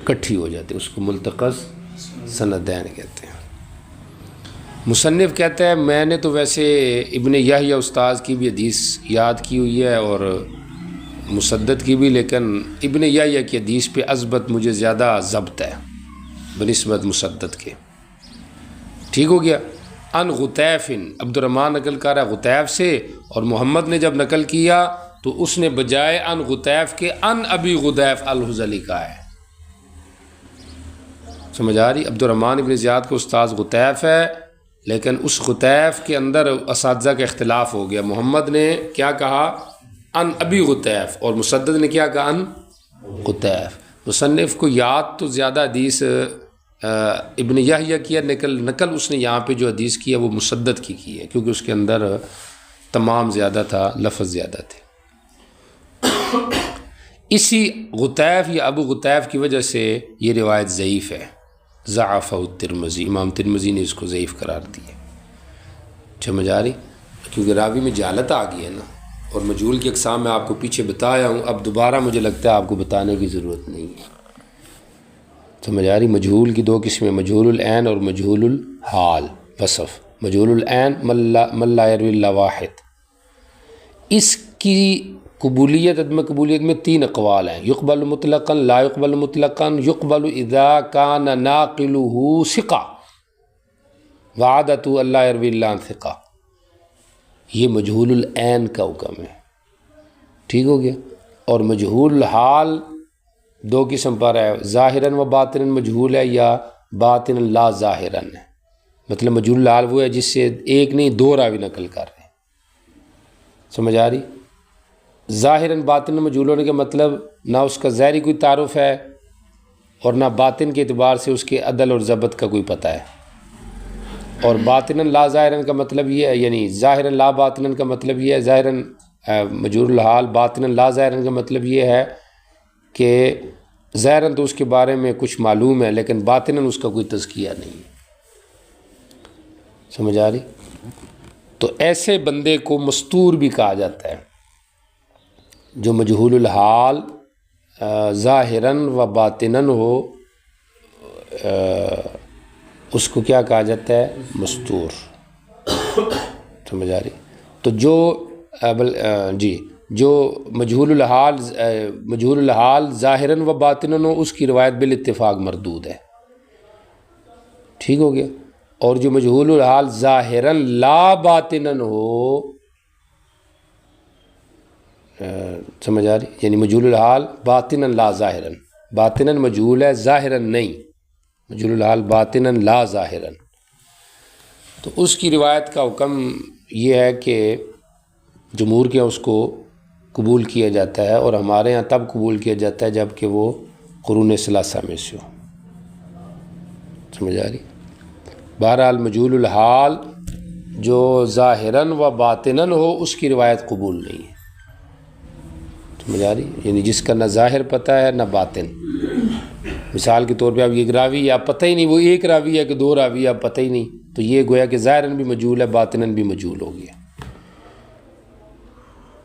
کٹھی ہو جاتے، اس کو ملتقط سندین کہتے ہیں. مصنف کہتا ہے میں نے تو ویسے ابن یحییٰ استاذ کی بھی حدیث یاد کی ہوئی ہے اور مسدد کی بھی، لیکن ابن یحییٰ کی حدیث پہ اثبت مجھے زیادہ ضبط ہے بنسبت مسدد کے. ٹھیک ہو گیا. ان غطیف، عبد الرحمن نقل کر رہا ہے غطیف سے، اور محمد نے جب نقل کیا تو اس نے بجائے ان غطیف کے ان ابی غطیف الحذلی کا ہے. سمجھ آ رہی؟ عبد الرحمن ابن زیاد کو استاذ غطیف ہے، لیکن اس غطیف کے اندر اساتذہ کا اختلاف ہو گیا. محمد نے کیا کہا؟ ان ابی غطیف، اور مسدد نے کیا کہا؟ ان غطیف. مصنف کو یاد تو زیادہ حدیث ابن یحییٰ کی ہے، نقل اس نے یہاں پہ جو حدیث کی ہے وہ مسدد کی ہے، کیونکہ اس کے اندر تمام زیادہ تھا، لفظ زیادہ تھے. اسی غطیف یا ابو غطیف کی وجہ سے یہ روایت ضعیف ہے. ضعفہ الترمذی، امام ترمذی نے اس کو ضعیف قرار دیا. سمجھ آ رہی؟ کیونکہ راوی میں جہالت آ گئی ہے نا، اور مجہول کی اقسام میں آپ کو پیچھے بتایا ہوں، اب دوبارہ مجھے لگتا ہے آپ کو بتانے کی ضرورت نہیں ہے. سمجھ آ رہی؟ مجہول کی دو قسمیں، مجہول العین اور مجہول الحال وصف۔ مجہول العین من لا یروی الا واحد، اس کی قبولیت عدم قبولیت میں تین اقوال ہیں، یقبل مطلقا، لا یقبل مطلقا، یقبل اذا کان ناقلہ ثقہ وعادۃ اللہ یروی الا عن ثقہ، یہ مجہول العین کا حکم ہے، ٹھیک ہو گیا۔ اور مجہول الحال دو قسم پر ہے، ظاہراً و باطناً مجہول ہے یا باطناً لا ظاہراً ہے، مطلب مجہول الحال وہ ہے جس سے ایک نہیں دو راوی نقل کر رہے ہیں، سمجھ آ رہی؟ ظاہراً باطناً مجہول ہونے کا مطلب نہ اس کا ظاہری کوئی تعارف ہے اور نہ باطن کے اعتبار سے اس کے عدل اور ضبط کا کوئی پتہ ہے، اور باطناً لا ظاہراً کا مطلب یہ ہے، یعنی ظاہراً لا باطناً کا مطلب یہ ہے، ظاہراً مجہول الحال باطناً لا ظاہراً کا مطلب یہ ہے کہ ظاہراً تو اس کے بارے میں کچھ معلوم ہے لیکن باطناً اس کا کوئی تزکیہ نہیں، سمجھ آ رہی؟ تو ایسے بندے کو مستور بھی کہا جاتا ہے، جو مجہول الحال ظاہراً و باطناً ہو، اس کو کیا کہا جاتا ہے؟ مستور، سمجھ آ رہی؟ تو جو مجہول الحال ظاہراً و باطناً ہو، اس کی روایت بالاتفاق مردود ہے، ٹھیک ہو گیا۔ اور جو مجہول الحال ظاہراً لا باطناً ہو، سمجھ آ رہی؟ یعنی مجہول الحال باطناً لا ظاہراً، باطناً مجہول ہے ظاہراً نہیں، مجہول الحال باطناً لا ظاہراً، تو اس کی روایت کا حکم یہ ہے کہ جمہور کے اس کو قبول کیا جاتا ہے، اور ہمارے ہاں تب قبول کیا جاتا ہے جب کہ وہ قرون ثلاثہ میں سے ہو، سمجھ آ رہی؟ بہرحال مجہول الحال جو ظاہراً و باطناً ہو، اس کی روایت قبول نہیں ہے، سمجھ آ رہی؟ یعنی جس کا نہ ظاہر پتہ ہے نہ باطن، مثال کے طور پہ اب ایک راوی یا پتہ ہی نہیں وہ ایک راوی ہے کہ دو راوی ہے، پتہ ہی نہیں، تو یہ گویا کہ ظاہراً بھی مجہول ہے باطناً بھی مجہول ہو گیا،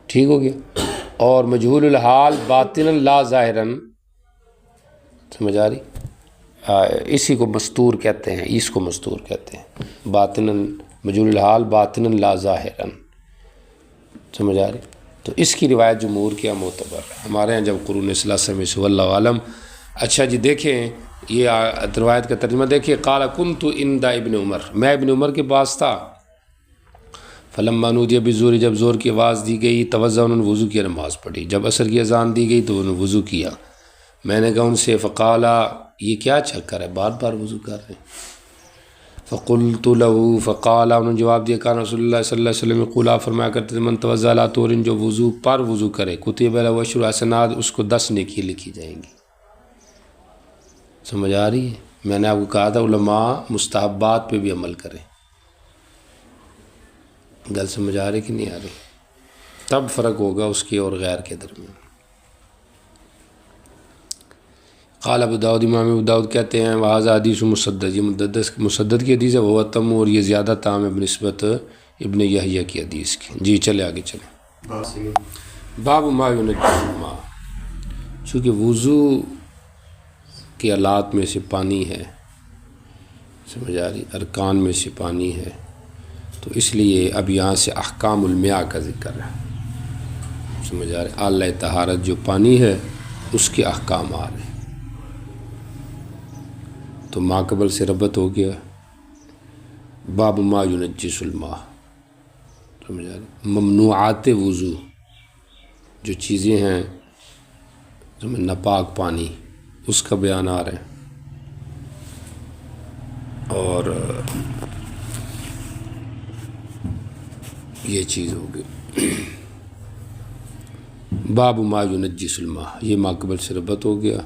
ٹھیک ہو گیا۔ اور مجہول الحال باطناً لا ظاہراً، سمجھ آ رہی؟ اسی کو مستور کہتے ہیں، اس کو مستور کہتے ہیں، باطناً مجہول الحال باطناً لا ظاہراً، سمجھ آ رہی؟ تو اس کی روایت جمہور کیا معتبر ہے، ہمارے ہاں جب قرون ثلاثہ میں سے، واللہ عالم۔ اچھا جی دیکھیں یہ روایت کا ترجمہ دیکھیں، قال کنت عند ابن عمر، میں ابن عمر کے پاس تھا، فلما نودی بالظہر، جب زور کی آواز دی گئی، توضأ، انہوں نے وضو کیا، نماز پڑھی، جب عصر کی اذان دی گئی تو انہوں نے وضو کیا، میں نے کہا ان سے، فقالا، یہ کیا چکر ہے بار بار وضو کر رہے ہیں؟ فقلت له، فقالا، انہوں نے جواب دیا، کان رسول اللہ صلی اللہ علیہ وسلم یقول، فرمایا کرتے تھے، من توضأ علی طہور، جو وضو پر وضو کرے، کتب له 10 حسنات، اس کو 10 نیکی لکھی جائیں گی، سمجھ آ رہی ہے؟ میں نے آپ کو کہا تھا علماء مستحبات پہ بھی عمل کریں، گل سمجھ آ رہی کہ نہیں آ رہی؟ تب فرق ہوگا اس کے اور غیر کے درمیان۔ قال ابو داؤد، امام ابو داؤد کہتے ہیں، وہذا حدیث مسدد، یہ مسدد کی حدیث ہے، وہ تم، اور یہ زیادہ تام ہے بنسبت ابن یحییٰ کی حدیث کی۔ جی چلے آگے چلیں۔ باب ما ینجی الماء، چونکہ وضو کے آلات میں سے پانی ہے، سمجھ آ رہی، ارکان میں سے پانی ہے، تو اس لیے اب یہاں سے احکام الماء کا ذکر ہے، سمجھ آ رہی، اعلی طہارت جو پانی ہے اس کے احکام آ رہے ہیں، تو ماقبل سے ربط ہو گیا۔ باب ما ینجس الماء، سمجھ آ رہی، ممنوعات وضو، جو چیزیں ہیں ناپاک پانی، اس کا بیان آ رہا ہے، اور یہ چیز ہوگی باب ما ینجس الماء، یہ ماقبل سے ربط ہو گیا،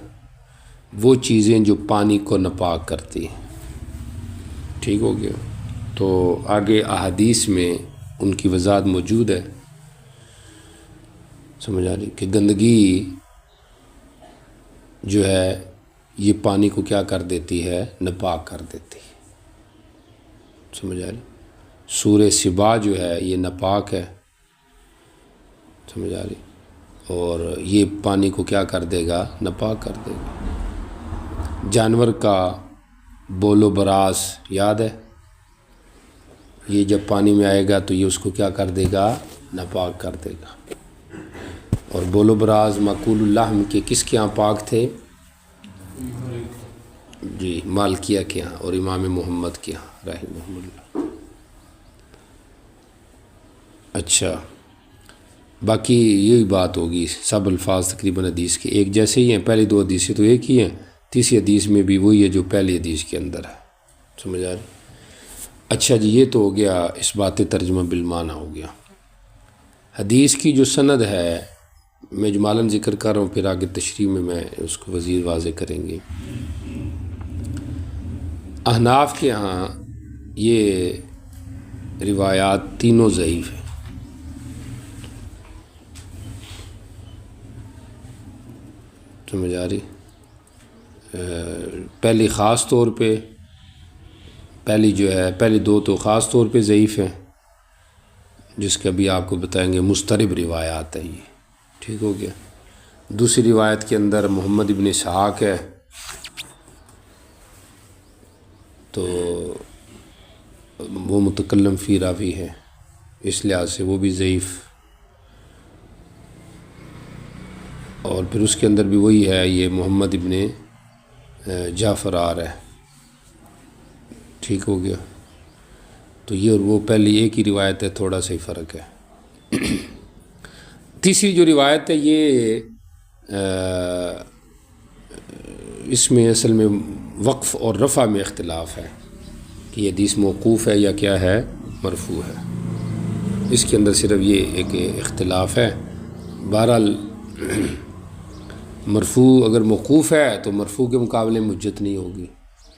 وہ چیزیں جو پانی کو ناپاک کرتی ہیں، ٹھیک ہو گیا۔ تو آگے احادیث میں ان کی وضاحت موجود ہے، سمجھ آ رہی، کہ گندگی جو ہے یہ پانی کو کیا کر دیتی ہے؟ ناپاک کر دیتی ہے، سمجھ آ رہی۔ سورہ سبا جو ہے یہ ناپاک ہے، سمجھ آ رہی، اور یہ پانی کو کیا کر دے گا؟ ناپاک کر دے گا۔ جانور کا بول و براز یاد ہے، یہ جب پانی میں آئے گا تو یہ اس کو کیا کر دے گا؟ ناپاک کر دے گا۔ اور بول و براز معقول اللحم کے کس کے ہاں پاک تھے؟ جی مالکیہ کے ہاں اور امام محمد کے ہاں رحمہ اللہ۔ اچھا، باقی یہی بات ہوگی، سب الفاظ تقریباً حدیث کے ایک جیسے ہی ہیں، پہلی دو حدیثیں تو ایک ہی ہیں، تیسری حدیث میں بھی وہی ہے جو پہلی حدیث کے اندر ہے، سمجھ آ رہی؟ اچھا جی، یہ تو ہو گیا اس بات ترجمہ بالمعنی ہو گیا۔ حدیث کی جو سند ہے میں اجمالاً ذکر کر رہا ہوں، پھر آگے تشریح میں اس کو مزید واضح کریں گے۔ احناف کے ہاں یہ روایات تینوں ضعیف ہیں، سمجھ آ رہی؟ پہلی خاص طور پہ پہلی دو تو خاص طور پہ ضعیف ہیں، جس کا بھی آپ کو بتائیں گے، مضطرب روایات ہے یہ، ٹھیک ہو گیا۔ دوسری روایت کے اندر محمد ابن اسحاق ہے، تو وہ متکلم فی راوی ہے، اس لحاظ سے وہ بھی ضعیف۔ اور پھر اس کے اندر بھی وہی ہے، یہ محمد ابن جعفر ہے، ٹھیک ہو گیا۔ تو یہ اور وہ پہلی ایک ہی روایت ہے، تھوڑا سا ہی فرق ہے۔ تیسری جو روایت ہے یہ اس میں اصل میں وقف اور رفع میں اختلاف ہے کہ یہ حدیث موقوف ہے یا کیا ہے، مرفوع ہے، اس کے اندر صرف یہ ایک اختلاف ہے۔ بہرحال مرفوع اگر موقوف ہے تو مرفوع کے مقابلے میں حجت نہیں ہوگی،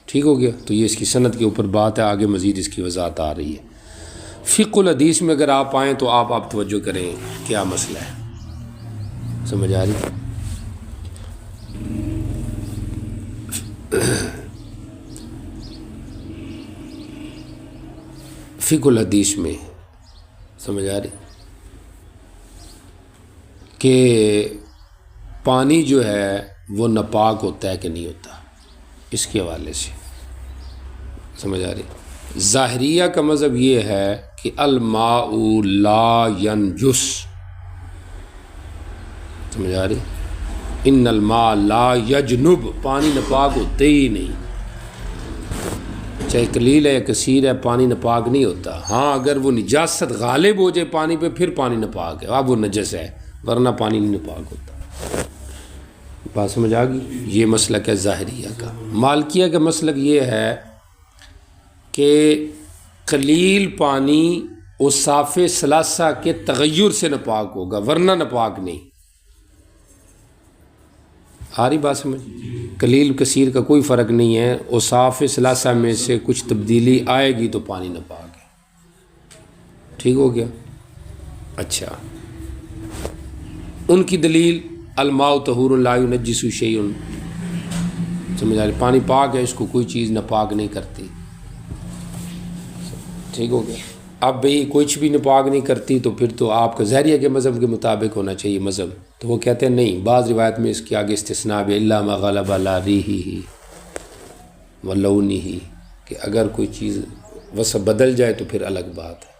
ٹھیک ہو گیا۔ تو یہ اس کی سند کے اوپر بات ہے، آگے مزید اس کی وضاحت آ رہی ہے۔ فقہ الحدیث میں اگر آپ آئیں تو آپ توجہ کریں کیا مسئلہ ہے، سمجھ آ رہی؟ فقہ الحدیث میں سمجھ آ رہی کہ پانی جو ہے وہ ناپاک ہوتا ہے کہ نہیں ہوتا، اس کے حوالے سے سمجھ آ رہی۔ ظاہریہ کا مذہب یہ ہے کہ الماء لا ینجس، سمجھ آ رہی، ان الماء لا یجنب، پانی ناپاک ہوتے ہی نہیں، چاہے قلیل ہے یا کثیر ہے، پانی ناپاک نہیں ہوتا۔ ہاں اگر وہ نجاست غالب ہو جائے پانی پہ پھر پانی ناپاک ہے، اب وہ نجس ہے، ورنہ پانی نہیں ناپاک ہوتا۔ بات سمجھ آ گئی؟ یہ مسلک ہے ظاہریہ کا۔ مالکیہ کا مسلک یہ ہے کہ قلیل پانی اوصاف ثلاثہ کے تغیر سے ناپاک ہوگا، ورنہ ناپاک نہیں۔ آ رہی بات سمجھ؟ قلیل کثیر کا کوئی فرق نہیں ہے، اوصاف ثلاثہ میں سے کچھ تبدیلی آئے گی تو پانی ناپاک ہے، ٹھیک ہو گیا۔ اچھا، ان کی دلیل الماء طہور لا ینجس شیء، سمجھ آ رہی، پانی پاک ہے، اس کو کوئی چیز ناپاک نہیں کرتی، ٹھیک ہو گیا۔ اب بھئی کچھ بھی ناپاک نہیں کرتی تو پھر تو آپ کا ظاہریہ کے مذہب کے مطابق ہونا چاہیے مذہب، تو وہ کہتے ہیں نہیں، بعض روایت میں اس کے آگے استثناء بھی الا ما غلب علی ریحہ و لونہ، کہ اگر کوئی چیز وصف بدل جائے تو پھر الگ بات ہے۔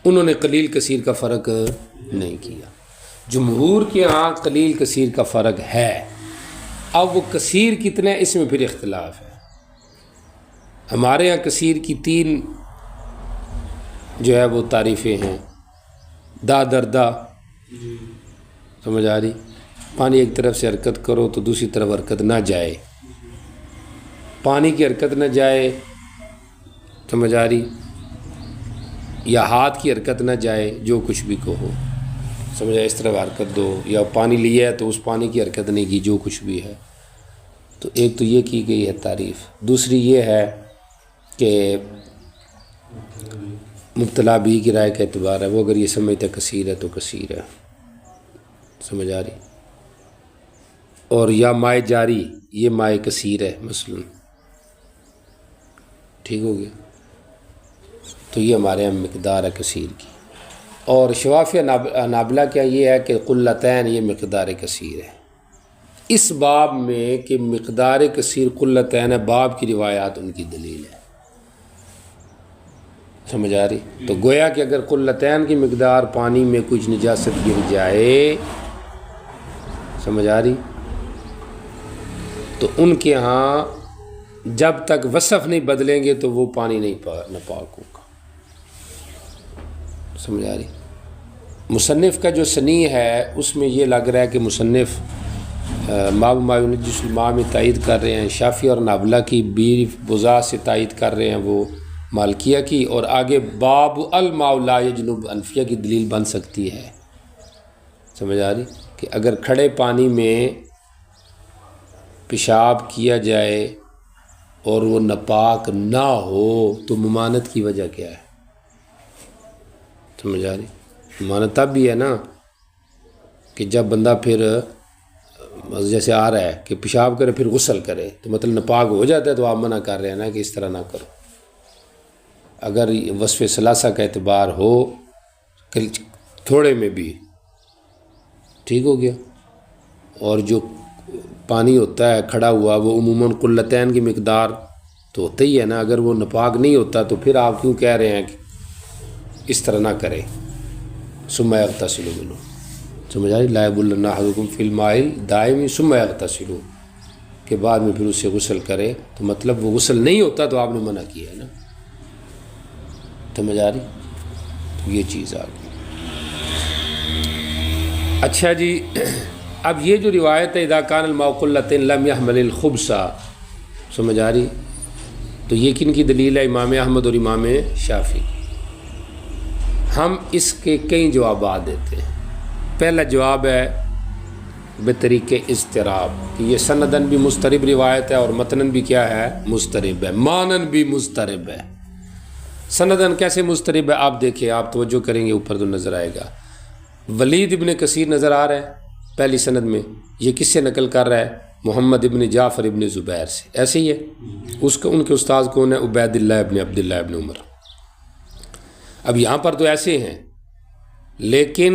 انہوں نے قلیل کثیر کا فرق نہیں کیا۔ جمہور کے ہاں قلیل کثیر کا فرق ہے، اب وہ کثیر کتنا ہے اس میں پھر اختلاف ہے۔ ہمارے ہاں کثیر کی تین جو ہے وہ تعریفیں ہیں، دا دردا، سمجھ آ رہی، پانی ایک طرف سے حرکت کرو تو دوسری طرف حرکت نہ جائے، پانی کی حرکت نہ جائے، سمجھ آ رہی، یا ہاتھ کی حرکت نہ جائے، جو کچھ بھی کہو، سمجھا، اس طرح حرکت دو، یا پانی لیا ہے تو اس پانی کی حرکت نہیں کی، جو کچھ بھی ہے۔ تو ایک تو یہ کی گئی ہے تعریف، دوسری یہ ہے کہ مبتلا بھی کی رائے کا اعتبار ہے، وہ اگر یہ سمجھتا کثیر ہے تو کثیر ہے، سمجھ آ رہی، اور یا مائع جاری، یہ مائع کثیر ہے مثلا، ٹھیک ہو گیا۔ تو یہ ہمارے یہاں مقدار ہے کثیر کی، اور شوافی حنابلہ کیا یہ ہے کہ قلتین یہ مقدار کثیر ہے۔ اس باب میں کہ مقدار کثیر قلتین باب کی روایات ان کی دلیل ہے، سمجھ آ رہی؟ تو گویا کہ اگر قلتین کی مقدار پانی میں کچھ نجاست گر جائے، سمجھ آ رہی، تو ان کے ہاں جب تک وصف نہیں بدلیں گے تو وہ پانی نہیں ناپاک ہوگا، سمجھ آ رہی؟ مصنف کا جو صنیع ہے اس میں یہ لگ رہا ہے کہ مصنف ما ينجس الماء میں تائید کر رہے ہیں، شافعی اور نابلہ کی بیف بزا سے تائید کر رہے ہیں وہ مالکیہ کی، اور آگے باب الماء لا یجنب انفیہ کی دلیل بن سکتی ہے، سمجھ آ رہی؟ کہ اگر کھڑے پانی میں پیشاب کیا جائے اور وہ ناپاک نہ ہو تو ممانت کی وجہ کیا ہے، سمجھ آ رہی؟ ممانت تب بھی ہے نا کہ جب بندہ پھر جیسے آ رہا ہے کہ پیشاب کرے پھر غسل کرے تو مطلب ناپاک ہو جاتا ہے، تو آپ منع کر رہے ہیں نا کہ اس طرح نہ کرو۔ اگر وصف ثلاثہ کا اعتبار ہو تھوڑے میں بھی ٹھیک ہو گیا، اور جو پانی ہوتا ہے کھڑا ہوا وہ عموماً قلتین کی مقدار تو ہوتا ہی ہے نا، اگر وہ ناپاک نہیں ہوتا تو پھر آپ کیوں کہہ رہے ہیں کہ اس طرح نہ کرے؟ ثم یغتسل منہ، سمجھ آئی؟ لا یبولن احدکم فی الماء الدائم ثم یغتسل، کے بعد میں پھر اسے غسل کرے، تو مطلب وہ غسل نہیں ہوتا تو آپ نے منع کیا ہے نا، سمجھ آ رہی؟ تو یہ چیز آ گئی۔ اچھا جی، اب یہ جو روایت ہے اذا کان الماء قلۃ لم يحمل الخبث، سمجھ آ رہی؟ تو یہ کن کی دلیل ہے؟ امام احمد اور امام شافعی۔ ہم اس کے کئی جوابات دیتے ہیں۔ پہلا جواب ہے بطریق اضطراب، کہ یہ سندن بھی مضطرب روایت ہے اور متنن بھی کیا ہے؟ مضطرب ہے، مانن بھی مضطرب ہے۔ سندن کیسے مضطرب ہے آپ دیکھیں، آپ توجہ کریں گے اوپر تو نظر آئے گا۔ ولید ابن کثیر نظر آ رہا ہے پہلی سند میں، یہ کس سے نقل کر رہا ہے؟ محمد ابن جعفر ابن زبیر سے، ایسے ہی ہے۔ اس کا ان کے استاذ کون ہے؟ عبید اللہ ابن عبداللہ ابن عمر۔ اب یہاں پر تو ایسے ہیں، لیکن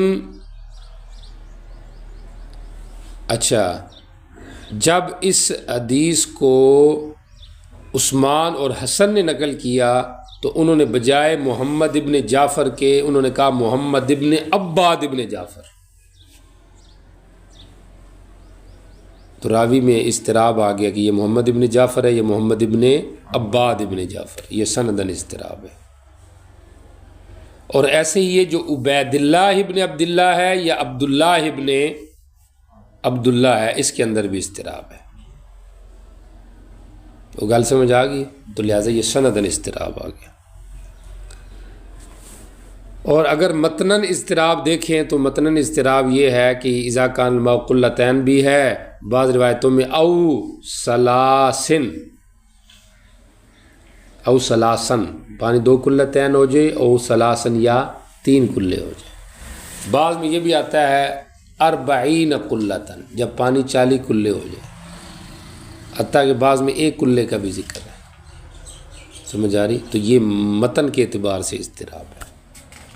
اچھا جب اس حدیث کو عثمان اور حسن نے نقل کیا تو انہوں نے بجائے محمد ابن جعفر کے انہوں نے کہا محمد ابن عباد ابن جعفر، تو راوی میں اضطراب آ گیا کہ یہ محمد ابن جعفر ہے، یہ محمد ابن عباد ابن جعفر، یہ سندن اضطراب ہے۔ اور ایسے ہی یہ جو عبید اللہ ابن عبداللہ ہے یا عبداللہ ابن عبداللہ ہے، اس کے اندر بھی اضطراب ہے۔ وہ گل سمجھ آ گئی؟ تو لہٰذا یہ سندن اضطراب آ گیا۔ اور اگر متنن اضطراب دیکھیں تو متنن اضطراب یہ ہے کہ اذا کان الماء قلتین بھی ہے، بعض روایتوں میں او سلاسن، او سلاسن، پانی 2 قلتین ہو جائے، او سلاسن یا 3 کلے ہو جائے۔ بعض میں یہ بھی آتا ہے 40 قلتن، جب پانی 40 کلے ہو جائے، حتیٰ کہ بعض میں 1 کلے کا بھی ذکر ہے، سمجھ آ رہی؟ تو یہ متن کے اعتبار سے اضطراب ہے۔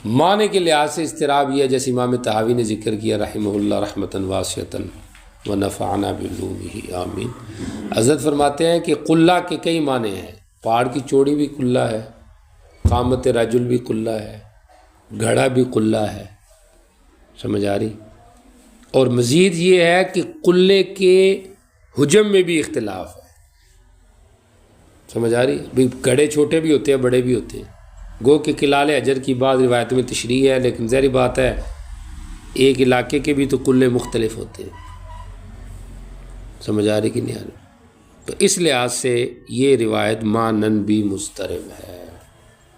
معنی کے لحاظ سے اضطراب یہ ہے جیسے امام طحاوی نے ذکر کیا رحمہ اللہ رحمتاً واسعتاً ونفعنا بعلومہ آمین۔ حضرت فرماتے ہیں کہ قلہ کے کئی معنی ہیں، پہاڑ کی چوڑی بھی قلہ ہے، قامت رجل بھی قلہ ہے، گھڑا بھی قلہ ہے، سمجھ آ رہی؟ اور مزید یہ ہے کہ قلے کے حجم میں بھی اختلاف ہے، سمجھ آ رہی؟ بھی گھڑے چھوٹے بھی ہوتے ہیں، بڑے بھی ہوتے ہیں۔ گو کہ کلال اجر کی بعض روایتوں میں تشریح ہے، لیکن ظاہری بات ہے ایک علاقے کے بھی تو قلے مختلف ہوتے ہیں، سمجھ آ رہی کہ نہیں آ رہی؟ تو اس لحاظ سے یہ روایت مانن بھی مضطرب ہے،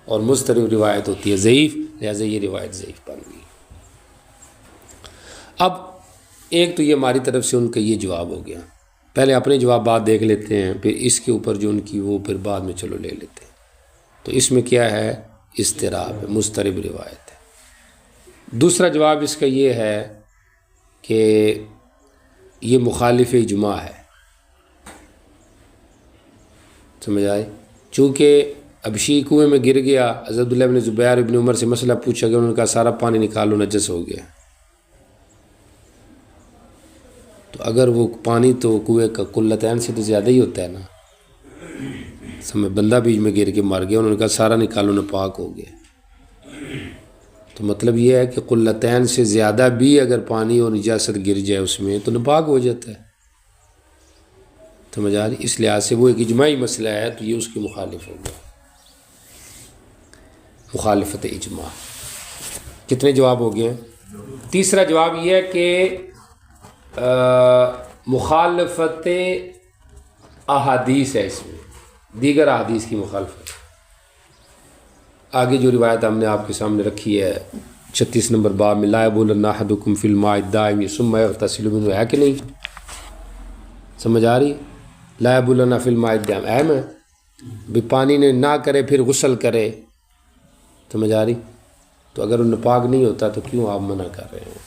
اور مضطرب روایت ہوتی ہے ضعیف، لہٰذا یہ روایت ضعیف بن گئی۔ اب ایک تو یہ ہماری طرف سے ان کا یہ جواب ہو گیا، پہلے اپنے جوابات دیکھ لیتے ہیں، پھر اس کے اوپر جو ان کی وہ پھر بعد میں چلو لے لیتے ہیں۔ تو اس میں کیا ہے؟ اضطراب ہے، مضطرب روایت ہے۔ دوسرا جواب اس کا یہ ہے کہ یہ مخالف اجماع ہے، سمجھ آئے؟ چونکہ ابشی کنویں میں گر گیا، حضرت عبداللہ بن زبیر ابن عمر سے مسئلہ پوچھا گیا، انہوں نے کہا سارا پانی نکالو نجس ہو گیا، تو اگر وہ پانی تو کنویں کا قلتین سے تو زیادہ ہی ہوتا ہے نا. سمجھ بندہ بیچ میں گر کے مر گیا, انہوں نے کہا سارا نکالو ناپاک ہو گیا. تو مطلب یہ ہے کہ قلتین سے زیادہ بھی اگر پانی اور نجاست گر جائے اس میں تو ناپاک ہو جاتا ہے. سمجھ آ رہی؟ اس لحاظ سے وہ ایک اجماعی مسئلہ ہے تو یہ اس کی مخالف ہوگا, مخالفت اجماع. کتنے جواب ہو گئے ہیں؟ تیسرا جواب یہ ہے کہ مخالفت احادیث ہے, اس میں دیگر احادیث کی مخالفت. آگے جو روایت ہم نے آپ کے سامنے رکھی ہے 36 نمبر باب میں, لا یبولن احدکم فی الماء الدائم ثم یغتسل منہ, ہے کہ نہیں؟ سمجھ آ رہی؟ لا یبولن فی الماء الدائم اہم ہے بھی پانی نے نہ کرے پھر غسل کرے. سمجھ آ رہی؟ تو اگر وہ ناپاک نہیں ہوتا تو کیوں آپ منع کر رہے ہیں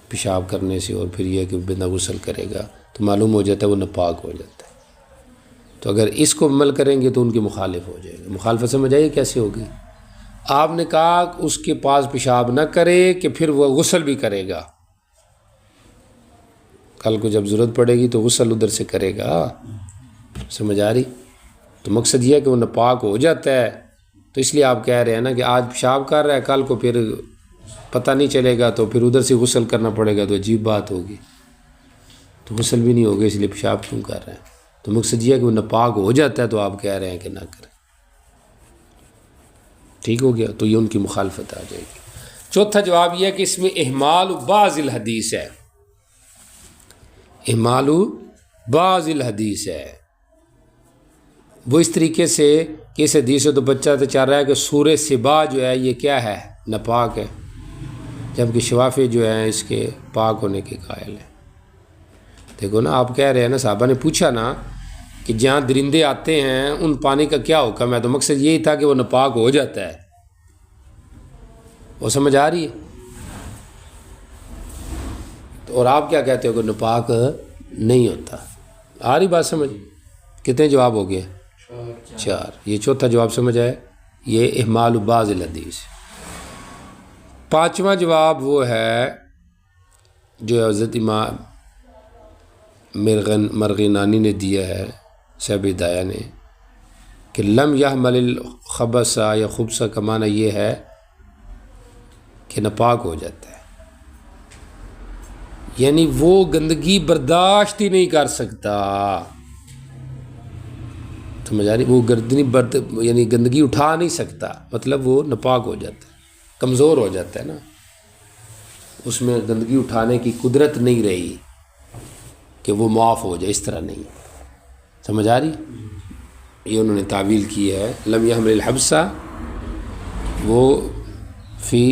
پیشاب کرنے سے, اور پھر یہ کہ بنا غسل کرے گا تو معلوم ہو جاتا ہے وہ ناپاک ہو جاتا ہے. تو اگر اس کو عمل کریں گے تو ان کی مخالف ہو جائے گا. مخالفت سمجھ آئیے کیسے ہوگی؟ آپ نے کہا کہ اس کے پاس پیشاب نہ کرے کہ پھر وہ غسل بھی کرے گا, کل کو جب ضرورت پڑے گی تو غسل ادھر سے کرے گا. سمجھ آ رہی؟ تو مقصد یہ ہے کہ وہ ناپاک ہو جاتا ہے, تو اس لیے آپ کہہ رہے ہیں نا کہ آج پیشاب کر رہا ہے کل کو پھر پتہ نہیں چلے گا تو پھر ادھر سے غسل کرنا پڑے گا, تو عجیب بات ہوگی, تو غسل بھی نہیں ہوگا, اس لیے پیشاب کیوں کر رہے ہیں؟ تو مقصد یہ ہے کہ وہ ناپاک ہو جاتا ہے تو آپ کہہ رہے ہیں کہ نہ کریں. ٹھیک ہو گیا؟ تو یہ ان کی مخالفت آ جائے گی. چوتھا جواب یہ ہے کہ اس میں اہمال بعض الحدیث ہے, اہمال بعض الحدیث ہے. وہ اس طریقے سے کہ اس حدیث سے تو بچہ تو چاہ رہا ہے کہ سورہ سبا جو ہے یہ کیا ہے؟ ناپاک ہے, جبکہ شوافی جو ہیں اس کے پاک ہونے کے قائل ہیں. دیکھو نا, آپ کہہ رہے ہیں نا, صحابہ نے پوچھا نا کہ جہاں درندے آتے ہیں ان پانی کا کیا حکم ہے, تو مقصد یہی تھا کہ وہ ناپاک ہو جاتا ہے. وہ سمجھ آ رہی ہے؟ اور آپ کیا کہتے ہو کہ ناپاک نہیں ہوتا. آ رہی بات سمجھ؟ کتنے جواب ہو گئے؟ 4. یہ چوتھا جواب سمجھ آئے, یہ اہمال بعض الحدیث. پانچواں جواب وہ ہے جو حضرت امام مرغینانی نے دیا ہے, صاحب ہدایہ نے, کہ لم یحمل الخبث یا خبث کا معنی یہ ہے کہ ناپاک ہو جاتا ہے, یعنی وہ گندگی برداشت ہی نہیں کر سکتا. سمجھ آ رہی؟ وہ یعنی گندگی اٹھا نہیں سکتا, مطلب وہ ناپاک ہو جاتا ہے, کمزور ہو جاتا ہے نا, اس میں گندگی اٹھانے کی قدرت نہیں رہی کہ وہ معاف ہو جائے, اس طرح نہیں. سمجھ آ رہی؟ یہ انہوں نے تعویل کی ہے. لم یحمل الحبس وہ فی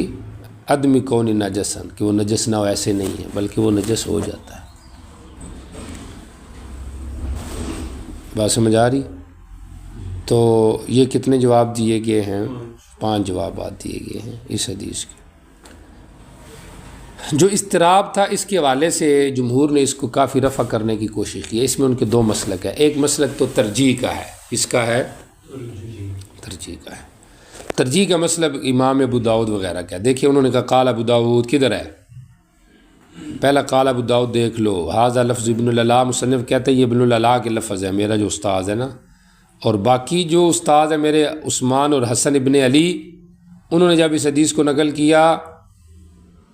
عدم کون نجسن, کہ وہ نجس نہ ہو, ایسے نہیں ہے بلکہ وہ نجس ہو جاتا ہے. بات سمجھ آ رہی؟ تو یہ کتنے جواب دیے گئے ہیں؟ 5 جوابات دیے گئے ہیں اس حدیث کے. جو اضطراب تھا اس کے حوالے سے جمہور نے اس کو کافی رفع کرنے کی کوشش کی ہے. اس میں ان کے 2 مسلک ہیں. ایک مسلک تو ترجیح کا ہے. کس کا ہے؟ ترجیح کا ہے. ترجیح کا مسلک امام ابو داؤد وغیرہ کا ہے. دیکھیے انہوں نے کہا قال ابو داؤد, کدھر ہے؟ پہلا قال ابو داؤد دیکھ لو, ھذا لفظ ابن العلاء. مصنف کہتے ہیں یہ ابن العلاء کے لفظ ہے, میرا جو استاذ ہے نا, اور باقی جو استاد ہیں میرے عثمان اور حسن ابن علی, انہوں نے جب اس حدیث کو نقل کیا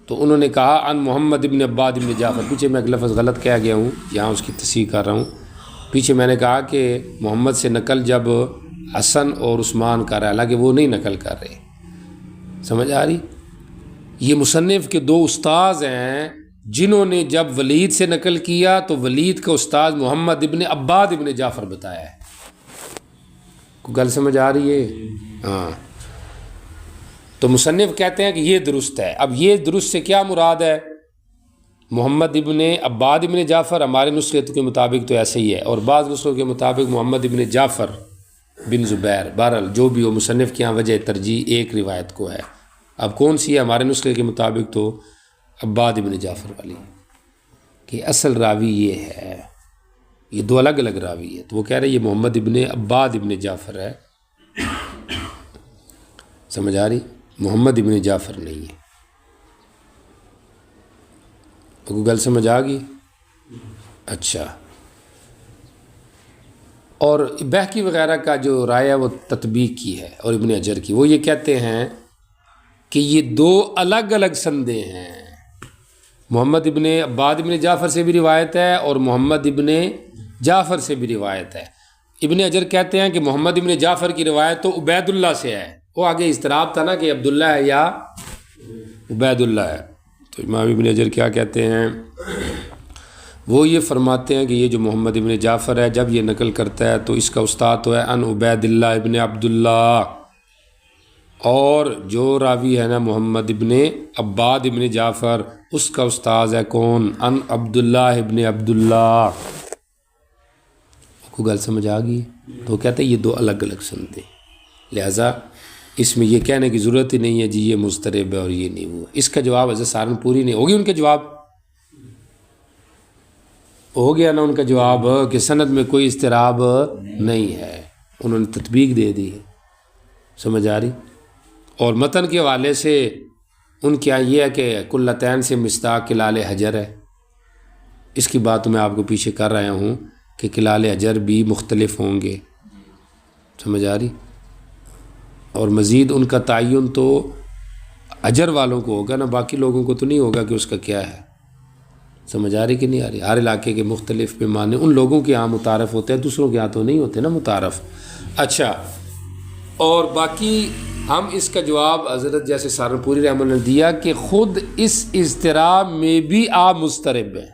تو انہوں نے کہا ان محمد ابن عباد ابن جعفر. پیچھے میں ایک لفظ غلط کہہ گیا ہوں, یہاں اس کی تصحیح کر رہا ہوں. پیچھے میں نے کہا کہ محمد سے نقل جب حسن اور عثمان کر رہا ہے, حالانکہ وہ نہیں نقل کر رہے. سمجھ آ رہی؟ یہ مصنف کے 2 استاذ ہیں جنہوں نے جب ولید سے نقل کیا تو ولید کا استاذ محمد ابن عباد ابن جعفر بتایا ہے. کو گل سمجھ آ رہی ہے؟ ہاں. تو مصنف کہتے ہیں کہ یہ درست ہے. اب یہ درست سے کیا مراد ہے؟ محمد ابن عباد ابن جعفر ہمارے نسخے کے مطابق تو ایسے ہی ہے, اور بعض نسخوں کے مطابق محمد ابن جعفر بن زبیر. بہرحال جو بھی ہو, مصنف کی یہاں وجہ ترجیح ایک روایت کو ہے. اب کون سی ہے؟ ہمارے نسخے کے مطابق تو عباد ابن جعفر والی, کہ اصل راوی یہ ہے. یہ 2 الگ الگ راوی ہے. تو وہ کہہ رہے ہیں یہ محمد ابن عباد ابن جعفر ہے. سمجھ آ رہی؟ محمد ابن جعفر نہیں ہے. تو گل سمجھ آ گئی؟ اچھا، اور بہقی وغیرہ کا جو رائے ہے وہ تطبیق کی ہے، اور ابن اجر کی، وہ یہ کہتے ہیں کہ یہ دو الگ الگ سندیں ہیں۔ محمد ابن عباد ابن جعفر سے بھی روایت ہے اور محمد ابن جعفر سے بھی روایت ہے۔ ابن اجر کہتے ہیں کہ محمد ابن جعفر کی روایت تو عبید اللہ سے ہے، وہ آگے اضطراب تھا نا کہ عبداللہ ہے یا عبید اللہ ہے، تو امام ابن اجر کیا کہتے ہیں، وہ یہ فرماتے ہیں کہ یہ جو محمد ابن جعفر ہے جب یہ نقل کرتا ہے تو اس کا استاد تو ہے ان عبید اللہ ابن عبداللہ، اور جو راوی ہے نا محمد ابن عباد ابن جعفر اس کا استاذ ہے کون، ان عبداللہ ابن عبداللہ۔ کو گل سمجھ آ گئی؟ تو کہتے ہیں یہ دو الگ الگ سنتے ہیں، لہٰذا اس میں یہ کہنے کی ضرورت ہی نہیں ہے جی یہ مضطرب ہے اور یہ نہیں ہوا۔ اس کا جواب حضرت سہارنپوری نہیں ہوگی، ان کے جواب ہو گیا نا ان کا جواب کہ سند میں کوئی اضطراب نہیں ہے، انہوں نے تطبیق دے دی، سمجھ آ رہی؟ اور متن کے حوالے سے ان کیا یہ ہے کہ کلتین سے مصداق کلال حجر ہے، اس کی بات میں آپ کو پیچھے کر رہا ہوں کہ کلال حجر بھی مختلف ہوں گے، سمجھ آ رہی؟ اور مزید ان کا تعین تو حجر والوں کو ہوگا نا، باقی لوگوں کو تو نہیں ہوگا کہ اس کا کیا ہے، سمجھ آ رہی کہ نہیں آ رہی؟ ہر علاقے کے مختلف پیمانے ان لوگوں کے یہاں متعارف ہوتے ہیں، دوسروں کے یہاں تو نہیں ہوتے نا متعارف۔ اچھا، اور باقی ہم اس کا جواب حضرت جیسے سہارنپوری رحمۃ اللہ نے دیا کہ خود اس اضطراب میں بھی آپ مضطرب ہیں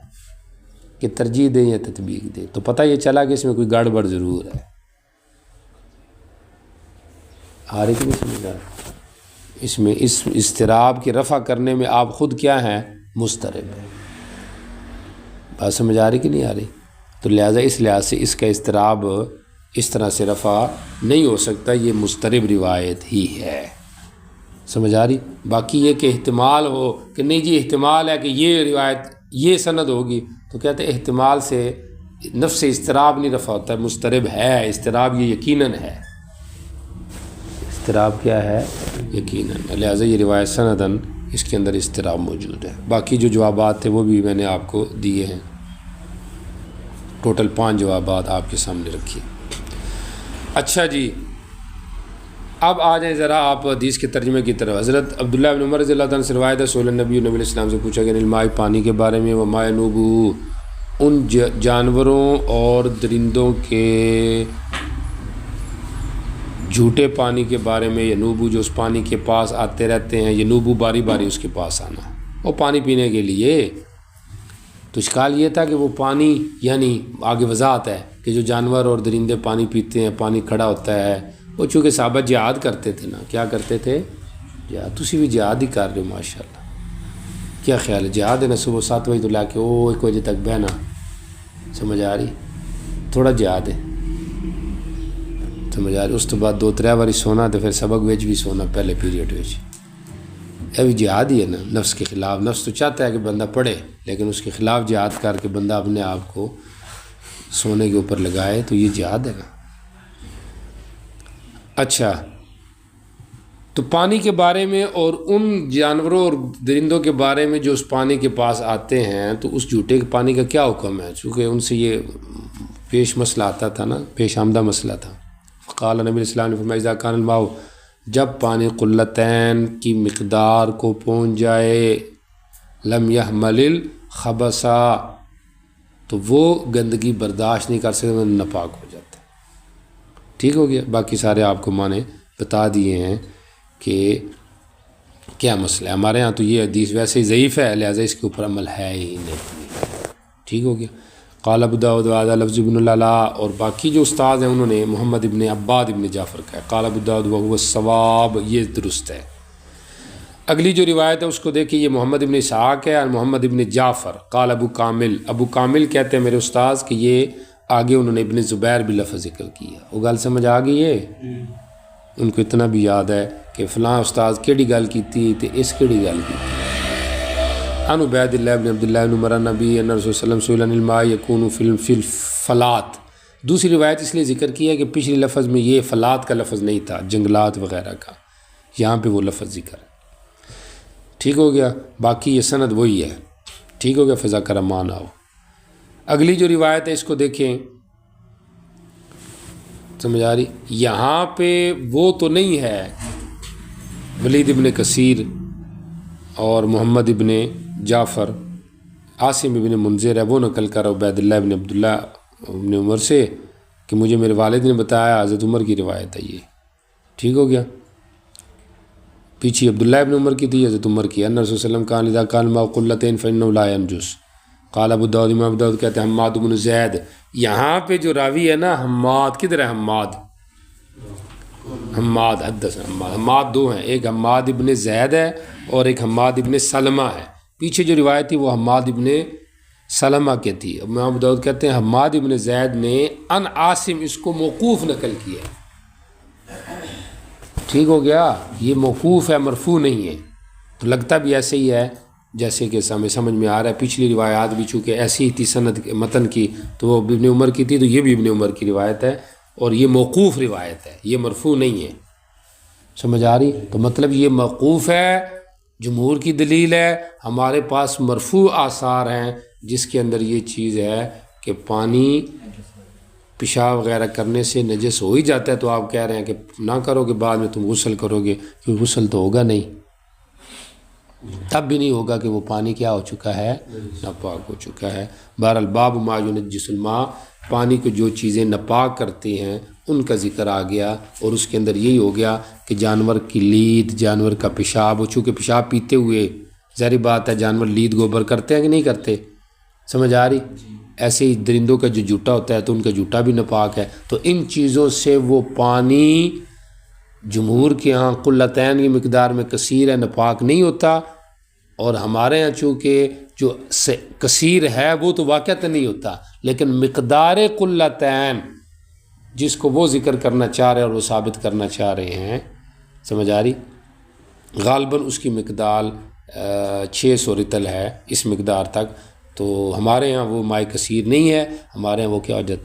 کہ ترجیح دیں یا تطبیق دیں، تو پتہ یہ چلا کہ اس میں کوئی گڑبڑ ضرور ہے۔ آ رہی کہ نہیں سمجھ آ رہی؟ اس میں اس اضطراب کی رفع کرنے میں آپ خود کیا ہیں، مضطرب ہیں، بات سمجھ آ رہی کہ نہیں آ رہی؟ تو لہٰذا اس لحاظ سے اس کا اضطراب اس طرح سے رفع نہیں ہو سکتا، یہ مضطرب روایت ہی ہے، سمجھ آ رہی؟ باقی یہ کہ احتمال ہو کہ نہیں جی احتمال ہے کہ یہ روایت یہ سند ہوگی، تو کہتے ہیں احتمال سے نفس اضطراب نہیں رفع ہوتا ہے، مضطرب ہے اضطراب، یہ یقیناً ہے، اضطراب کیا ہے، یقیناً، لہٰذا یہ روایت سنداً اس کے اندر اضطراب موجود ہے۔ باقی جو جوابات تھے وہ بھی میں نے آپ کو دیے ہیں، ٹوٹل 5 جوابات آپ کے سامنے رکھیے۔ اچھا جی، اب آ جائیں ذرا آپ حدیث کے ترجمے کی طرف۔ حضرت عبداللہ بن عمر رضی اللہ عنہ سے روایت ہے، سئل النبی، نبی علیہ السلام سے پوچھا گیا الماء، پانی کے بارے میں، وما ینوب، ان جانوروں اور درندوں کے جھوٹے پانی کے بارے میں، ینوبو جو اس پانی کے پاس آتے رہتے ہیں، ینوبو باری باری اس کے پاس آنا، وہ پانی پینے کے لیے۔ تو اشکال یہ تھا کہ وہ پانی یعنی آگے وضاحت ہے کہ جو جانور اور درندے پانی پیتے ہیں، پانی کھڑا ہوتا ہے، وہ چونکہ صحابہ جہاد کرتے تھے نا، کیا کرتے تھے؟ جہاد۔ تسی بھی جہاد ہی کر رہے ہو ماشاءاللہ، کیا خیال ہے؟ جہاد ہے نا، صبح 7 بجے تو لا کے 1 بجے تک بہنا، سمجھ آ رہی؟ تھوڑا جہاد ہے، سمجھ آ رہی؟ اس تو بعد 2-3 باری سونا، تو پھر سبق وچ بھی سونا پہلے پیریڈ وچ، یہ بھی جہاد ہی ہے نا، نفس کے خلاف۔ نفس تو چاہتا ہے کہ بندہ پڑھے، لیکن اس کے خلاف جہاد کر کے بندہ اپنے آپ کو سونے کے اوپر لگائے، تو یہ جہاد ہے نا۔ اچھا، تو پانی کے بارے میں اور ان جانوروں اور درندوں کے بارے میں جو اس پانی کے پاس آتے ہیں، تو اس جھوٹے پانی کا کیا حکم ہے؟ چونکہ ان سے یہ پیش مسئلہ آتا تھا نا، پیش آمدہ مسئلہ تھا۔ فقال نبی علیہ السلام نے فرمایا اذا کان الماء، جب پانی قلتین کی مقدار کو پہنچ جائے، لم یحمل الخبث، تو وہ گندگی برداشت نہیں کر سکتے، ناپاک ہو جاتا ہے۔ ٹھیک ہو گیا؟ باقی سارے آپ کو میں نے بتا دیے ہیں کہ کیا مسئلہ ہے۔ ہمارے ہاں تو یہ حدیث ویسے ہی ضعیف ہے، لہٰذا اس کے اوپر عمل ہے ہی نہیں۔ ٹھیک ہو گیا؟ قال ابو داؤد وهذا لفظ ابن العلا، اور باقی جو استاد ہیں انہوں نے محمد ابن عباد ابن جعفر کا ہے۔ قال ابو داؤد وهو الصواب، یہ درست ہے۔ اگلی جو روایت ہے اس کو دیکھیں، یہ محمد ابن اسحاق ہے اور محمد ابن جعفر۔ قال ابو کامل، ابو کامل کہتے ہیں میرے استاذ کہ یہ آگے انہوں نے ابن زبیر بھی لفظ ذکر کیا۔ وہ گل سمجھ آ گئی ہے؟ ان کو اتنا بھی یاد ہے کہ فلاں استاذ کیڑی گل کیتی تے اس کیڑی گل کیتی۔ عن عبید اللہ بن عبداللہ بن عمر نبی ان رسول صلی اللہ علیہ وسلم سئل عن الماء یکون فی الفلات۔ دوسری روایت اس لیے ذکر کی ہے کہ پچھلی لفظ میں یہ فلات کا لفظ نہیں تھا، جنگلات وغیرہ کا، یہاں پہ وہ لفظ ذکر ہے۔ ٹھیک ہو گیا؟ باقی یہ سند وہی ہے۔ ٹھیک ہو گیا؟ فضا کرمان آؤ۔ اگلی جو روایت ہے اس کو دیکھیں، سمجھ آ رہی؟ یہاں پہ وہ تو نہیں ہے ولید ابن کثیر اور محمد ابن جعفر، عاصم ابن منذر ہے وہ نقل کر عبید اللہ ابن عبداللہ ابن عمر سے کہ مجھے میرے والد نے بتایا، حضرت عمر کی روایت ہے یہ، ٹھیک ہو گیا۔ پیچھے عبداللہ ابن عمر کی تھی، حضرت عمر کی، ان رسول صلی اللہ علیہ وسلم کان اذا کان الماء قلتین فانه لا ينجس، قال ابو داؤد، امام ابو داؤد کہتے ہیں حماد بن زید، یہاں پہ جو راوی ہے نا حماد، کدھر ہے حماد؟ حماد حدثنا حماد دو ہیں، ایک حماد ابن زید ہے اور ایک حماد ابن سلمہ ہے۔ پیچھے جو روایت تھی وہ حماد ابن سلمہ کی تھی۔ امام ابو داؤد کہتے ہیں حماد ابن زید نے ان عاصم اس کو موقوف نقل کیا، ٹھیک ہو گیا، یہ موقوف ہے، مرفوع نہیں ہے۔ تو لگتا بھی ایسے ہی ہے جیسے کہ ہمیں سمجھ میں آ رہا ہے، پچھلی روایات بھی چونکہ ایسی ہی تھی سند متن کی، تو وہ ابن عمر کی تھی، تو یہ بھی ابن عمر کی روایت ہے اور یہ موقوف روایت ہے، یہ مرفوع نہیں ہے، سمجھ آ رہی؟ تو مطلب یہ موقوف ہے، جمہور کی دلیل ہے، ہمارے پاس مرفوع آثار ہیں جس کے اندر یہ چیز ہے کہ پانی پیشاب وغیرہ کرنے سے نجس ہو ہی جاتا ہے، تو آپ کہہ رہے ہیں کہ نہ کرو کہ بعد میں تم غسل کرو گے، کیونکہ غسل تو ہوگا نہیں، تب بھی نہیں ہوگا کہ وہ پانی کیا ہو چکا ہے، ناپاک ہو چکا ہے۔ بہرحال باب ما ینجس الماء، پانی کو جو چیزیں ناپاک کرتی ہیں ان کا ذکر آ گیا، اور اس کے اندر یہی ہو گیا کہ جانور کی لید، جانور کا پیشاب، چونکہ پیشاب پیتے ہوئے ظاہری بات ہے جانور لید گوبر کرتے ہیں کہ نہیں کرتے، سمجھ آ رہی؟ ایسے ہی درندوں کا جو جوٹا ہوتا ہے تو ان کا جوٹا بھی ناپاک ہے، تو ان چیزوں سے وہ پانی جمہور کے ہاں قلتین کی مقدار میں کثیر ہے، ناپاک نہیں ہوتا، اور ہمارے ہاں چونکہ جو کثیر ہے وہ تو واقعتا نہیں ہوتا، لیکن مقدار قلتین جس کو وہ ذکر کرنا چاہ رہے ہیں اور وہ ثابت کرنا چاہ رہے ہیں، سمجھ آ رہی؟ غالباً اس کی مقدار 600 رطل ہے، اس مقدار تک، تو ہمارے ہاں وہ مائع کثیر نہیں ہے، ہمارے ہاں وہ کیا ہو جاتا ہے